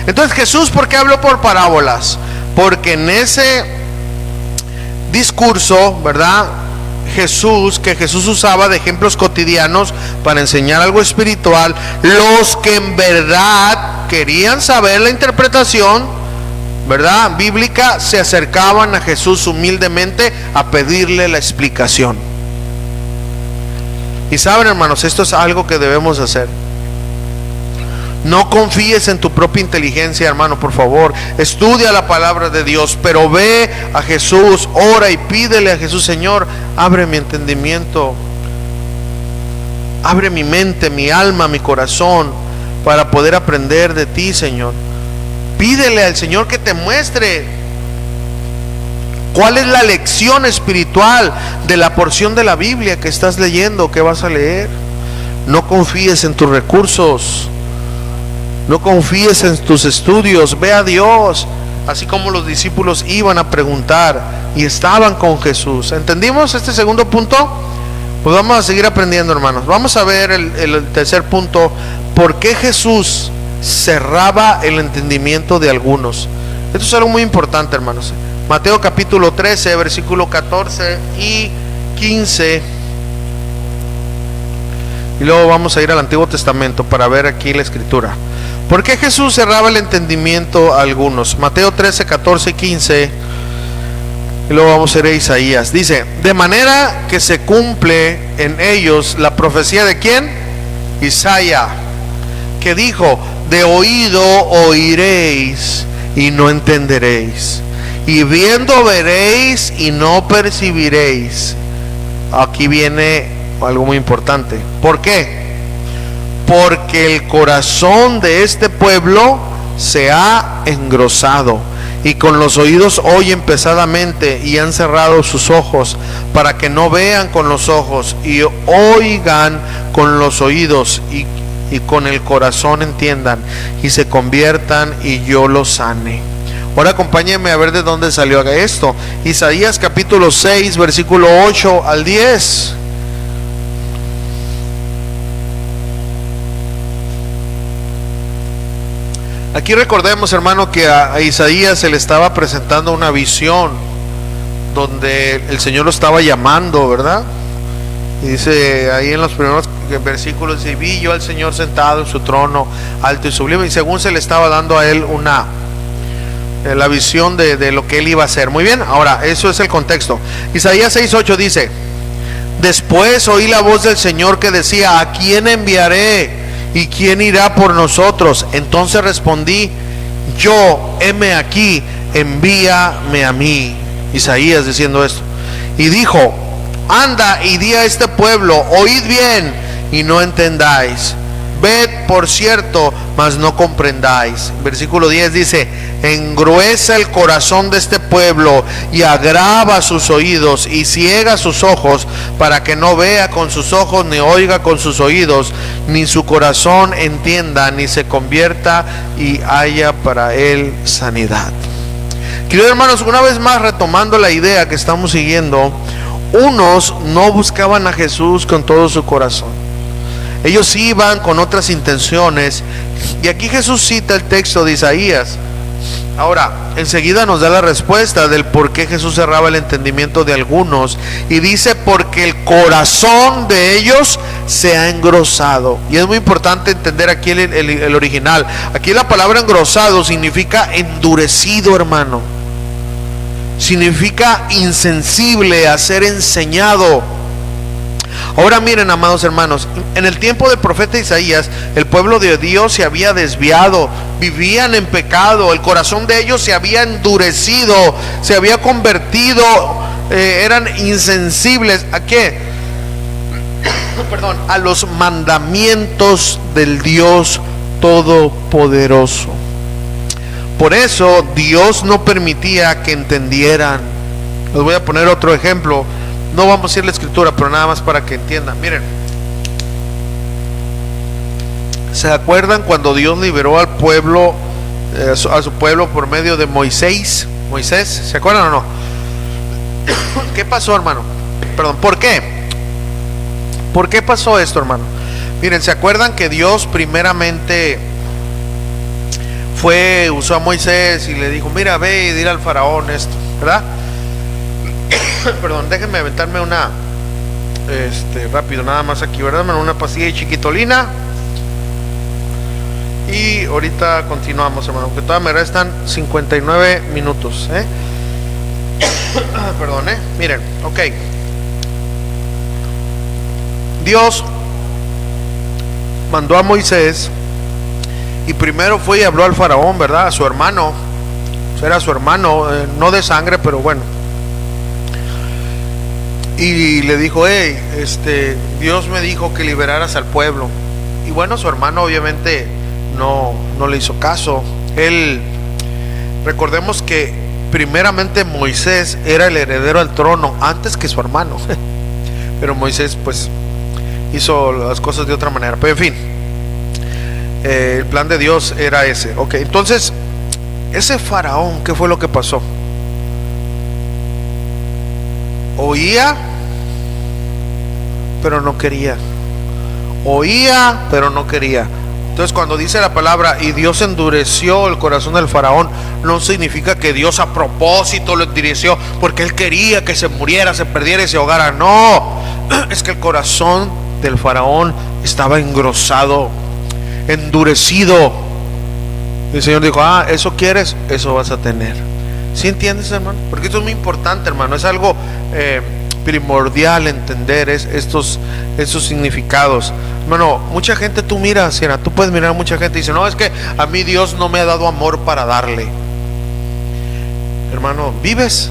Speaker 1: Entonces Jesús, ¿por qué habló por parábolas? Porque en ese discurso, ¿verdad?, que Jesús usaba de ejemplos cotidianos para enseñar algo espiritual, los que en verdad querían saber la interpretación, ¿verdad?, bíblica, se acercaban a Jesús humildemente a pedirle la explicación. Y saben, hermanos, esto es algo que debemos hacer. No confíes en tu propia inteligencia, hermano, por favor. Estudia la palabra de Dios, pero ve a Jesús, ora y pídele a Jesús: Señor, abre mi entendimiento, abre mi mente, mi alma, mi corazón, para poder aprender de ti, Señor. Pídele al Señor que te muestre cuál es la lección espiritual de la porción de la Biblia que estás leyendo, que vas a leer. No confíes en tus recursos, no confíes en tus estudios, ve a Dios. Así como los discípulos iban a preguntar y estaban con Jesús. ¿Entendimos este segundo punto? Pues vamos a seguir aprendiendo, hermanos. Vamos a ver el tercer punto: ¿por qué Jesús cerraba el entendimiento de algunos? Esto es algo muy importante, hermanos. Mateo capítulo 13, versículo 14 y 15. Y luego vamos a ir al Antiguo Testamento para ver aquí la escritura. ¿Por qué Jesús cerraba el entendimiento a algunos? Mateo 13, 14 y 15. Y luego vamos a ir a Isaías. Dice: de manera que se cumple en ellos la profecía de ¿quién? Isaías, que dijo: de oído oiréis y no entenderéis, y viendo veréis y no percibiréis. Aquí viene algo muy importante. ¿Por qué? porque el corazón de este pueblo se ha engrosado, y con los oídos oyen pesadamente, y han cerrado sus ojos, para que no vean con los ojos, y oigan con los oídos, y con el corazón entiendan, y se conviertan, y yo los sane. Ahora acompáñenme a ver de dónde salió esto. Isaías capítulo 6, versículo 8 al 10. Aquí recordemos, hermano, que a Isaías se le estaba presentando una visión donde el Señor lo estaba llamando, ¿verdad? Y dice ahí en los primeros versículos, dice: vi yo al Señor sentado en su trono alto y sublime, y según se le estaba dando a él la visión de lo que él iba a hacer. Muy bien, ahora eso es el contexto. Isaías 6:8 dice: después oí la voz del Señor que decía: ¿a quién enviaré? ¿Y quién irá por nosotros? Entonces respondí yo: heme aquí, envíame a mí. Isaías diciendo esto. Y dijo: anda y di a este pueblo: oíd bien y no entendáis, ved por cierto, mas no comprendáis. Versículo 10 dice: engruesa el corazón de este pueblo y agrava sus oídos y ciega sus ojos, para que no vea con sus ojos, ni oiga con sus oídos, ni su corazón entienda, ni se convierta y haya para él sanidad. Queridos hermanos, una vez más retomando la idea que estamos siguiendo, unos no buscaban a Jesús con todo su corazón. Ellos iban con otras intenciones, y aquí Jesús cita el texto de Isaías. Ahora, enseguida nos da la respuesta del por qué Jesús cerraba el entendimiento de algunos, y dice: porque el corazón de ellos se ha engrosado. Y es muy importante entender aquí el original. Aquí la palabra engrosado significa endurecido, hermano. Significa insensible a ser enseñado. Ahora miren, amados hermanos, en el tiempo del profeta Isaías, el pueblo de Dios se había desviado, vivían en pecado, el corazón de ellos se había endurecido, se había convertido, eran insensibles. ¿A qué? Perdón, a los mandamientos del Dios Todopoderoso. Por eso Dios no permitía que entendieran. Les voy a poner otro ejemplo. No vamos a ir a la escritura, pero nada más para que entiendan. Miren, ¿se acuerdan cuando Dios liberó al pueblo, a su pueblo por medio de Moisés? ¿Se acuerdan o no? ¿Qué pasó, hermano? Perdón, ¿por qué? ¿Por qué pasó esto, hermano? Miren, ¿se acuerdan que Dios primeramente usó a Moisés y le dijo: mira, ve y dile al faraón esto, ¿verdad? Perdón, déjenme aventarme una rápido, nada más aquí, ¿verdad? Una pastilla chiquitolina, y ahorita continuamos, hermano, que todavía me restan 59 minutos, Perdón, miren, ok. Dios mandó a Moisés, y primero fue y habló al faraón, ¿verdad? A su hermano. Era su hermano, no de sangre, pero bueno. Y le dijo: hey, Dios me dijo que liberaras al pueblo. Y bueno, su hermano obviamente no le hizo caso. Recordemos que primeramente Moisés era el heredero al trono antes que su hermano. Pero Moisés pues hizo las cosas de otra manera. Pero en fin, el plan de Dios era ese. Ok, entonces ese faraón, ¿qué fue lo que pasó? Oía, pero no quería. Oía, pero no quería. Entonces, cuando dice la palabra: y Dios endureció el corazón del faraón, no significa que Dios a propósito lo endureció porque él quería que se muriera, se perdiera y se ahogara. No, es que el corazón del faraón estaba engrosado, endurecido. El Señor dijo: ¿eso quieres? Eso vas a tener. ¿Sí entiendes, hermano? Porque esto es muy importante, hermano. Es algo primordial entender estos significados. Hermano, mucha gente, tú miras, tú puedes mirar a mucha gente y dice: no, es que a mí Dios no me ha dado amor para darle. Hermano, ¿vives?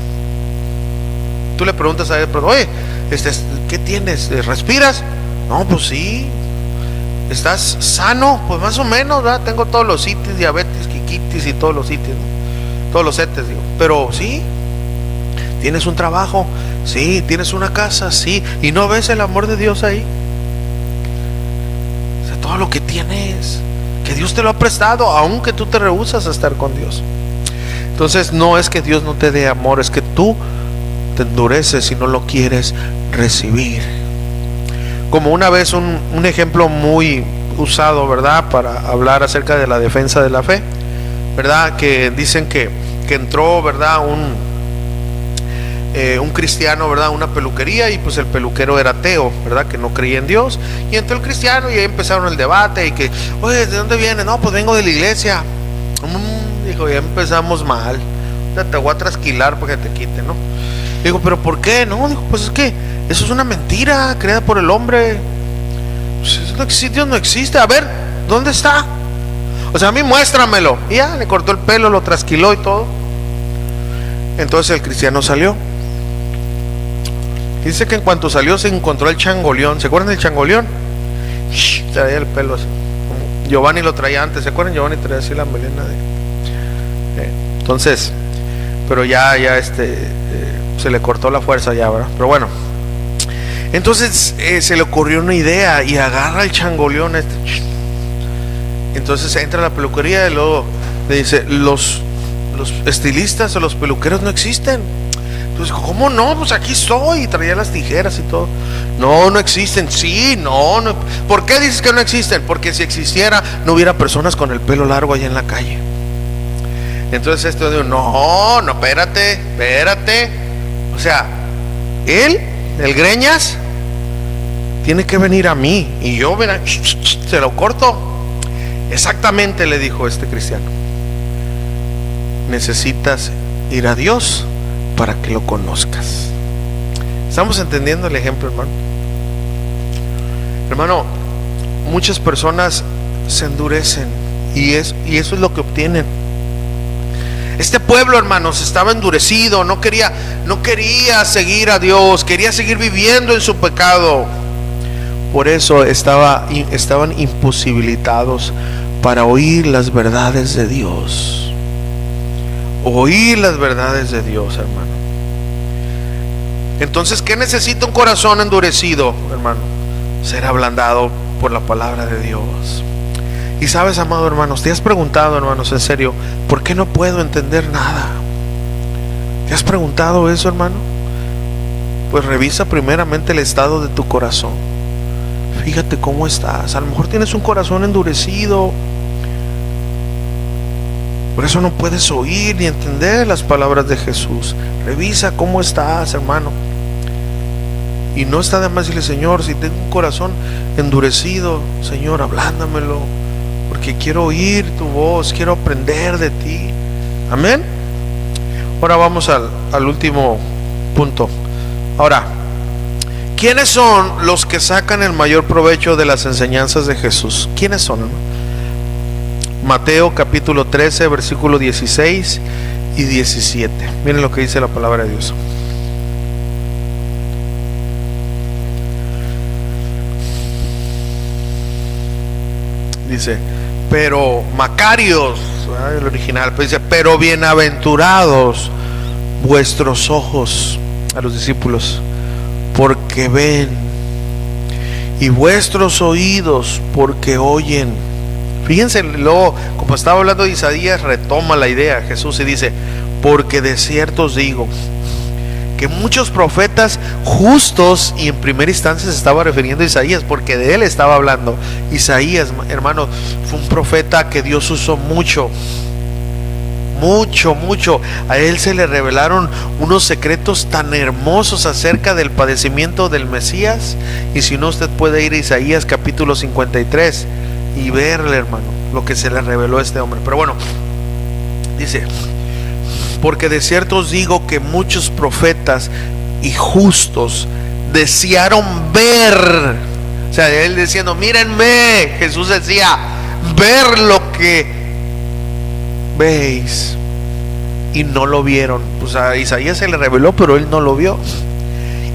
Speaker 1: Tú le preguntas a él: pero oye, ¿qué tienes? ¿Respiras? No, pues sí. ¿Estás sano? Pues más o menos, ¿verdad? Tengo todos los itis, diabetes, quiquitis y todos los itis, ¿no? Todos los etes, digo. Pero sí, ¿tienes un trabajo? Sí. ¿Tienes una casa? Sí. ¿Y no ves el amor de Dios ahí? O sea, todo lo que tienes, que Dios te lo ha prestado, aunque tú te rehusas a estar con Dios. Entonces no es que Dios no te dé amor, es que tú te endureces y no lo quieres recibir. Como una vez un ejemplo muy usado, ¿verdad?, para hablar acerca de la defensa de la fe, ¿verdad?, que dicen que entró, ¿verdad?, un cristiano, ¿verdad?, una peluquería, y pues el peluquero era ateo, ¿verdad?, que no creía en Dios, y entró el cristiano y ahí empezaron el debate, y que, oye, ¿de dónde vienes? No, pues vengo de la iglesia. Dijo, ya empezamos mal, te voy a trasquilar para que te quite, ¿no? Digo, ¿pero por qué? No, dijo, pues es que eso es una mentira creada por el hombre. Pues Dios no existe. A ver, ¿dónde está? O sea, a mí muéstramelo. Y ya, le cortó el pelo, lo trasquiló y todo. Entonces el cristiano salió. Dice que en cuanto salió se encontró el changoleón. ¿Se acuerdan del changoleón? Traía el pelo así, como Giovanni lo traía antes. ¿Se acuerdan? Giovanni traía así la melena entonces, pero ya se le cortó la fuerza ya, ¿verdad? Pero bueno, entonces se le ocurrió una idea y agarra el changoleón Entonces entra a la peluquería y luego le dice, los estilistas o los peluqueros no existen. Entonces, ¿cómo no? Pues aquí estoy. Y traía las tijeras y todo. No existen. Sí, no. ¿Por qué dices que no existen? Porque si existiera no hubiera personas con el pelo largo allá en la calle. Entonces esto dijo, no, espérate. O sea, el greñas, tiene que venir a mí y yo, verá, se lo corto. Exactamente, le dijo este cristiano. Necesitas ir a Dios para que lo conozcas. ¿Estamos entendiendo el ejemplo, hermano? Hermano, muchas personas se endurecen y eso es lo que obtienen. Este pueblo, hermanos, estaba endurecido, no quería seguir a Dios, quería seguir viviendo en su pecado. Por eso estaban imposibilitados para oír las verdades de Dios. Oír las verdades de Dios, hermano. Entonces, ¿qué necesita un corazón endurecido, hermano? Ser ablandado por la palabra de Dios. Y sabes, amado hermanos, ¿te has preguntado, hermanos, en serio, por qué no puedo entender nada? ¿Te has preguntado eso, hermano? Pues revisa primeramente el estado de tu corazón. Fíjate cómo estás. A lo mejor tienes un corazón endurecido. Por eso no puedes oír ni entender las palabras de Jesús. Revisa cómo estás, hermano. Y no está de más decirle, Señor, si tengo un corazón endurecido, Señor, ablándamelo, porque quiero oír tu voz, quiero aprender de ti. Amén. Ahora vamos al último punto. Ahora, ¿quiénes son los que sacan el mayor provecho de las enseñanzas de Jesús? ¿Quiénes son, hermano? Mateo capítulo 13, versículo 16 y 17. Miren lo que dice la palabra de Dios. Dice, pero Macarios, el original, pues dice, pero bienaventurados vuestros ojos, a los discípulos, porque ven, y vuestros oídos, porque oyen. Fíjense, luego, como estaba hablando de Isaías, retoma la idea Jesús y dice, porque de cierto os digo que muchos profetas justos, y en primera instancia se estaba refiriendo a Isaías, porque de él estaba hablando. Isaías, hermano, fue un profeta que Dios usó mucho. A él se le revelaron unos secretos tan hermosos acerca del padecimiento del Mesías. Y si no, usted puede ir a Isaías capítulo 53 y verle, hermano, lo que se le reveló a este hombre. Pero bueno, dice, porque de cierto os digo que muchos profetas y justos desearon ver, o sea, él diciendo, mírenme, Jesús decía, ver lo que veis, y no lo vieron. Pues a Isaías se le reveló, pero él no lo vio.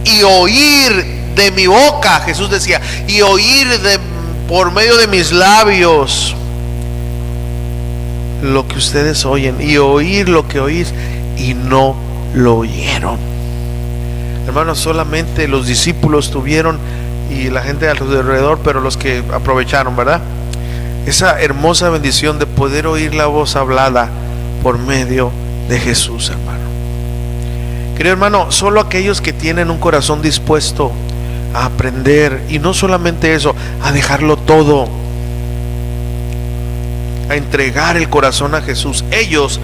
Speaker 1: Y oír de mi boca, Jesús decía, y oír por medio de mis labios lo que ustedes oyen, y oír lo que oís, y no lo oyeron. Hermanos, solamente los discípulos tuvieron, y la gente alrededor, pero los que aprovecharon, ¿verdad?, esa hermosa bendición de poder oír la voz hablada por medio de Jesús, hermano. Querido hermano, solo aquellos que tienen un corazón dispuesto a aprender, y no solamente eso, a dejarlo todo, a entregar el corazón a Jesús, ellos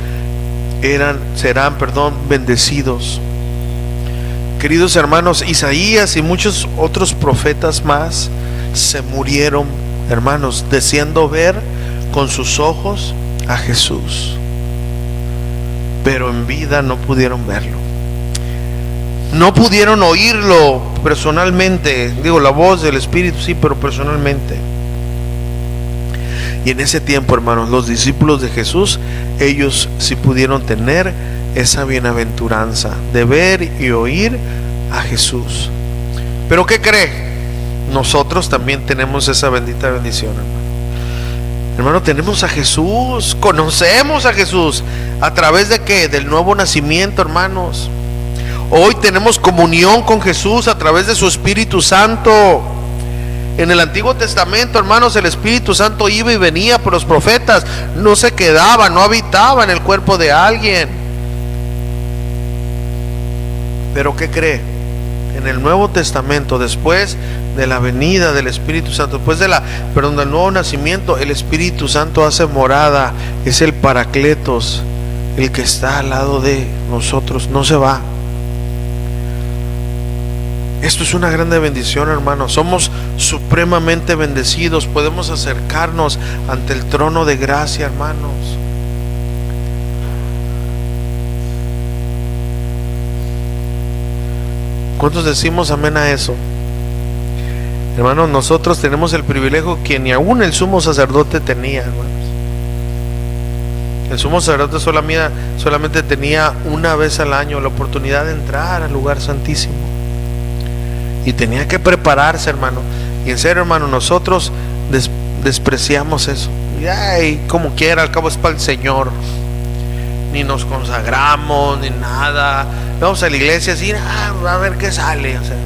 Speaker 1: serán bendecidos. Queridos hermanos, Isaías y muchos otros profetas más se murieron, hermanos, deseando ver con sus ojos a Jesús, pero en vida no pudieron verlo, no pudieron oírlo personalmente. Digo, la voz del Espíritu sí, pero personalmente. Y en ese tiempo, hermanos, los discípulos de Jesús, ellos sí pudieron tener esa bienaventuranza de ver y oír a Jesús. Pero ¿qué cree? Nosotros también tenemos esa bendita bendición, hermano. Hermano, tenemos a Jesús, conocemos a Jesús. ¿A través de qué? Del nuevo nacimiento, hermanos. Hoy tenemos comunión con Jesús a través de su Espíritu Santo. En el Antiguo Testamento, hermanos, el Espíritu Santo iba y venía por los profetas, no se quedaba, no habitaba en el cuerpo de alguien. Pero ¿qué cree? En el Nuevo Testamento, después de la venida del Espíritu Santo, después del nuevo nacimiento, el Espíritu Santo hace morada, es el Paracletos, el que está al lado de nosotros, no se va. Esto es una grande bendición, hermanos. Somos supremamente bendecidos. Podemos acercarnos ante el trono de gracia, hermanos. ¿Cuántos decimos amén a eso? Hermanos, nosotros tenemos el privilegio que ni aún el sumo sacerdote tenía, hermanos. El sumo sacerdote solamente tenía una vez al año la oportunidad de entrar al lugar santísimo. Y tenía que prepararse, hermano. Y en serio, hermano, nosotros despreciamos eso. Y como quiera, al cabo es para el Señor. Ni nos consagramos, ni nada. Vamos a la iglesia así, a ver qué sale. O sea,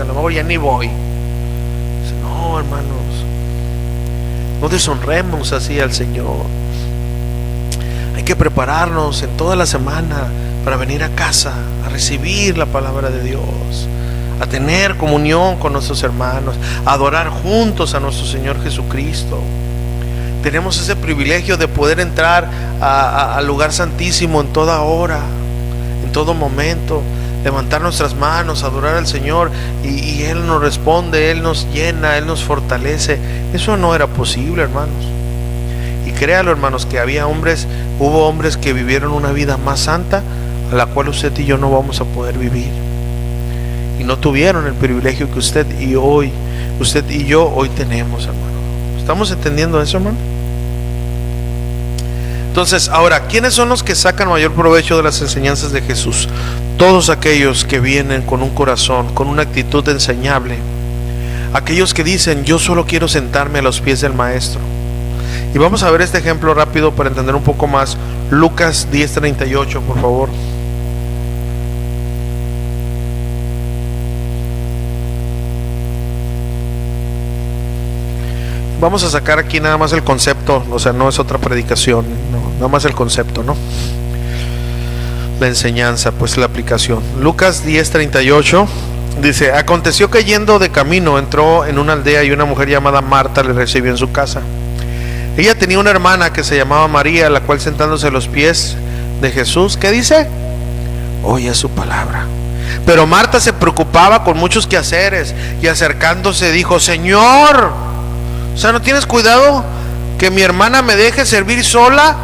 Speaker 1: a lo mejor ya ni voy. No, hermanos, no deshonremos así al Señor. Hay que prepararnos en toda la semana para venir a casa a recibir la palabra de Dios, a tener comunión con nuestros hermanos, a adorar juntos a nuestro Señor Jesucristo. Tenemos ese privilegio de poder entrar al lugar santísimo en toda hora, en todo momento, levantar nuestras manos, adorar al Señor, y Él nos responde, Él nos llena, Él nos fortalece. Eso no era posible, hermanos. Y créalo, hermanos, que hubo hombres que vivieron una vida más santa, a la cual usted y yo no vamos a poder vivir. Y no tuvieron el privilegio que usted y yo hoy tenemos, hermano. ¿Estamos entendiendo eso, hermano? Entonces, ahora, ¿quiénes son los que sacan mayor provecho de las enseñanzas de Jesús? Todos aquellos que vienen con un corazón, con una actitud enseñable. Aquellos que dicen, yo solo quiero sentarme a los pies del Maestro. Y vamos a ver este ejemplo rápido para entender un poco más. Lucas 10:38, por favor. Vamos a sacar aquí nada más el concepto, o sea, no es otra predicación, no, nada más el concepto, ¿no? La enseñanza, pues la aplicación. Lucas 10:38 dice: aconteció que yendo de camino entró en una aldea y una mujer llamada Marta le recibió en su casa. Ella tenía una hermana que se llamaba María, la cual sentándose a los pies de Jesús, ¿qué dice? Oye su palabra. Pero Marta se preocupaba con muchos quehaceres y acercándose dijo: Señor, o sea, ¿no tienes cuidado que mi hermana me deje servir sola?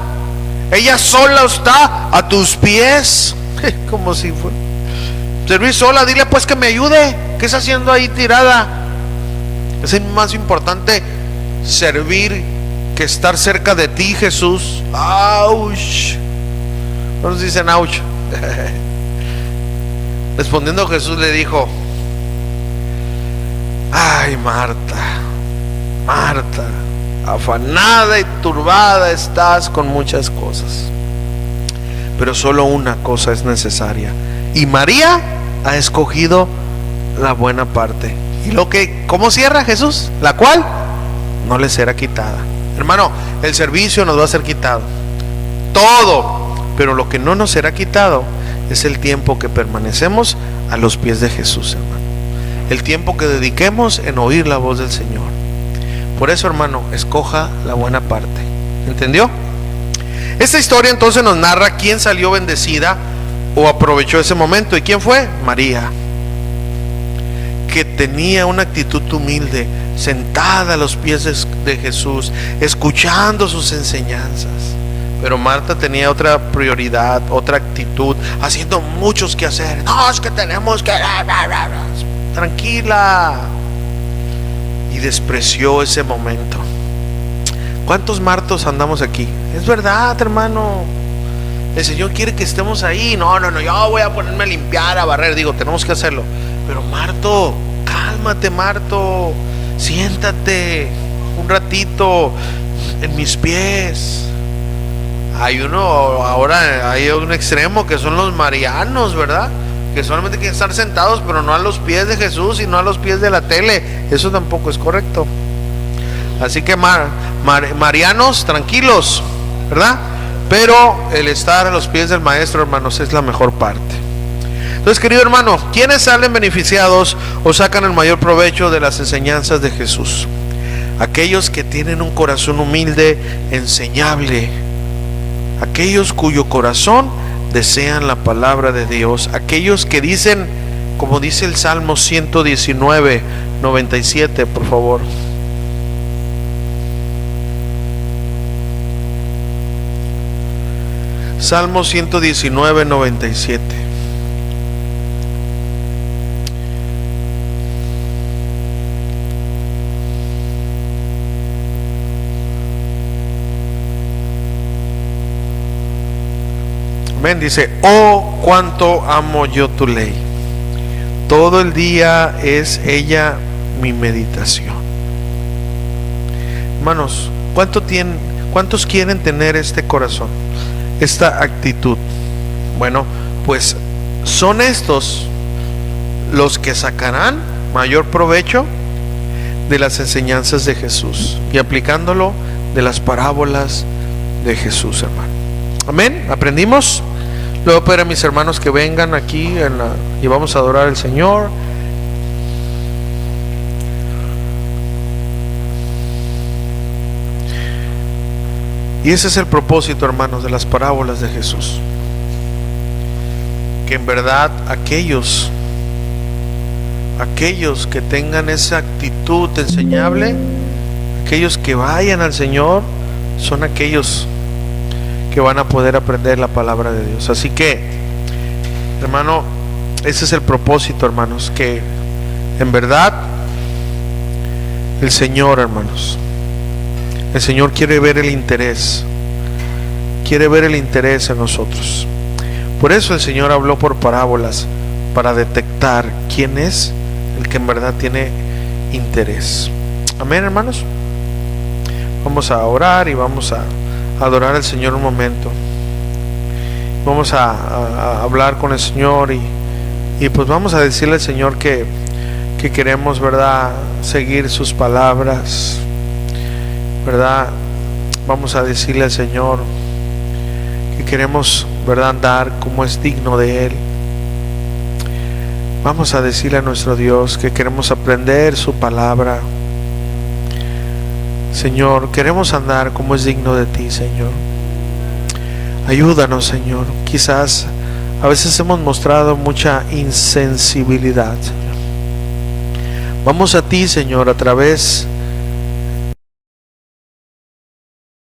Speaker 1: Ella sola está a tus pies. Como si fuera servir sola. Dile pues que me ayude. ¿Qué está haciendo ahí tirada? Es más importante servir que estar cerca de ti, Jesús. Ouch. ¿No nos dicen ouch? Respondiendo Jesús le dijo: ay, Marta, Marta, afanada y turbada estás con muchas cosas, pero solo una cosa es necesaria, y María ha escogido la buena parte. Y ¿cómo cierra Jesús? La cual no le será quitada. Hermano, el servicio nos va a ser quitado, todo, pero lo que no nos será quitado es el tiempo que permanecemos a los pies de Jesús, hermano. El tiempo que dediquemos en oír la voz del Señor. Por eso, hermano, escoja la buena parte. ¿Entendió? Esta historia entonces nos narra quién salió bendecida o aprovechó ese momento. ¿Y quién fue? María, que tenía una actitud humilde, sentada a los pies de Jesús, escuchando sus enseñanzas. Pero Marta tenía otra prioridad, otra actitud, haciendo muchos quehaceres. No, es que tenemos que... Tranquila. Y despreció ese momento. ¿Cuántos Martos andamos aquí? Es verdad, hermano. El Señor quiere que estemos ahí. No, yo voy a ponerme a limpiar, a barrer. Digo, tenemos que hacerlo. Pero Marto, cálmate, Marto. Siéntate un ratito en mis pies. Ahora hay un extremo que son los marianos, ¿verdad? Que solamente quieren estar sentados, pero no a los pies de Jesús y no a los pies de la tele. Eso tampoco es correcto. Así que marianos, tranquilos, ¿verdad? Pero el estar a los pies del Maestro, hermanos, es la mejor parte. Entonces, querido hermano, ¿quiénes salen beneficiados o sacan el mayor provecho de las enseñanzas de Jesús? Aquellos que tienen un corazón humilde, enseñable. Aquellos cuyo corazón desean la palabra de Dios. Aquellos que dicen, como dice el Salmo 119, 97, por favor. Salmo 119, 97. Amén. Dice: oh, cuánto amo yo tu ley. Todo el día es ella mi meditación. Hermanos, ¿cuántos quieren tener este corazón, esta actitud? Bueno, pues son estos los que sacarán mayor provecho de las enseñanzas de Jesús y aplicándolo de las parábolas de Jesús, hermano. Amén. ¿Aprendimos? Luego para mis hermanos que vengan aquí y vamos a adorar al Señor. Y ese es el propósito, hermanos, de las parábolas de Jesús. Que en verdad aquellos que tengan esa actitud enseñable, aquellos que vayan al Señor, son aquellos que van a poder aprender la palabra de Dios. Así que, hermano, ese es el propósito, hermanos, que en verdad el Señor, hermanos, el Señor quiere ver el interés en nosotros. Por eso el Señor habló por parábolas, para detectar quién es el que en verdad tiene interés. Amén, hermanos. Vamos a orar y vamos a adorar al Señor un momento. Vamos a hablar con el Señor y pues vamos a decirle al Señor que queremos, ¿verdad?, seguir sus palabras, ¿verdad? Vamos a decirle al Señor que queremos, ¿verdad?, andar como es digno de Él. Vamos a decirle a nuestro Dios que queremos aprender su palabra. Señor, queremos andar como es digno de ti, Señor. Ayúdanos, Señor. Quizás a veces hemos mostrado mucha insensibilidad, Señor. Vamos a ti, Señor, a través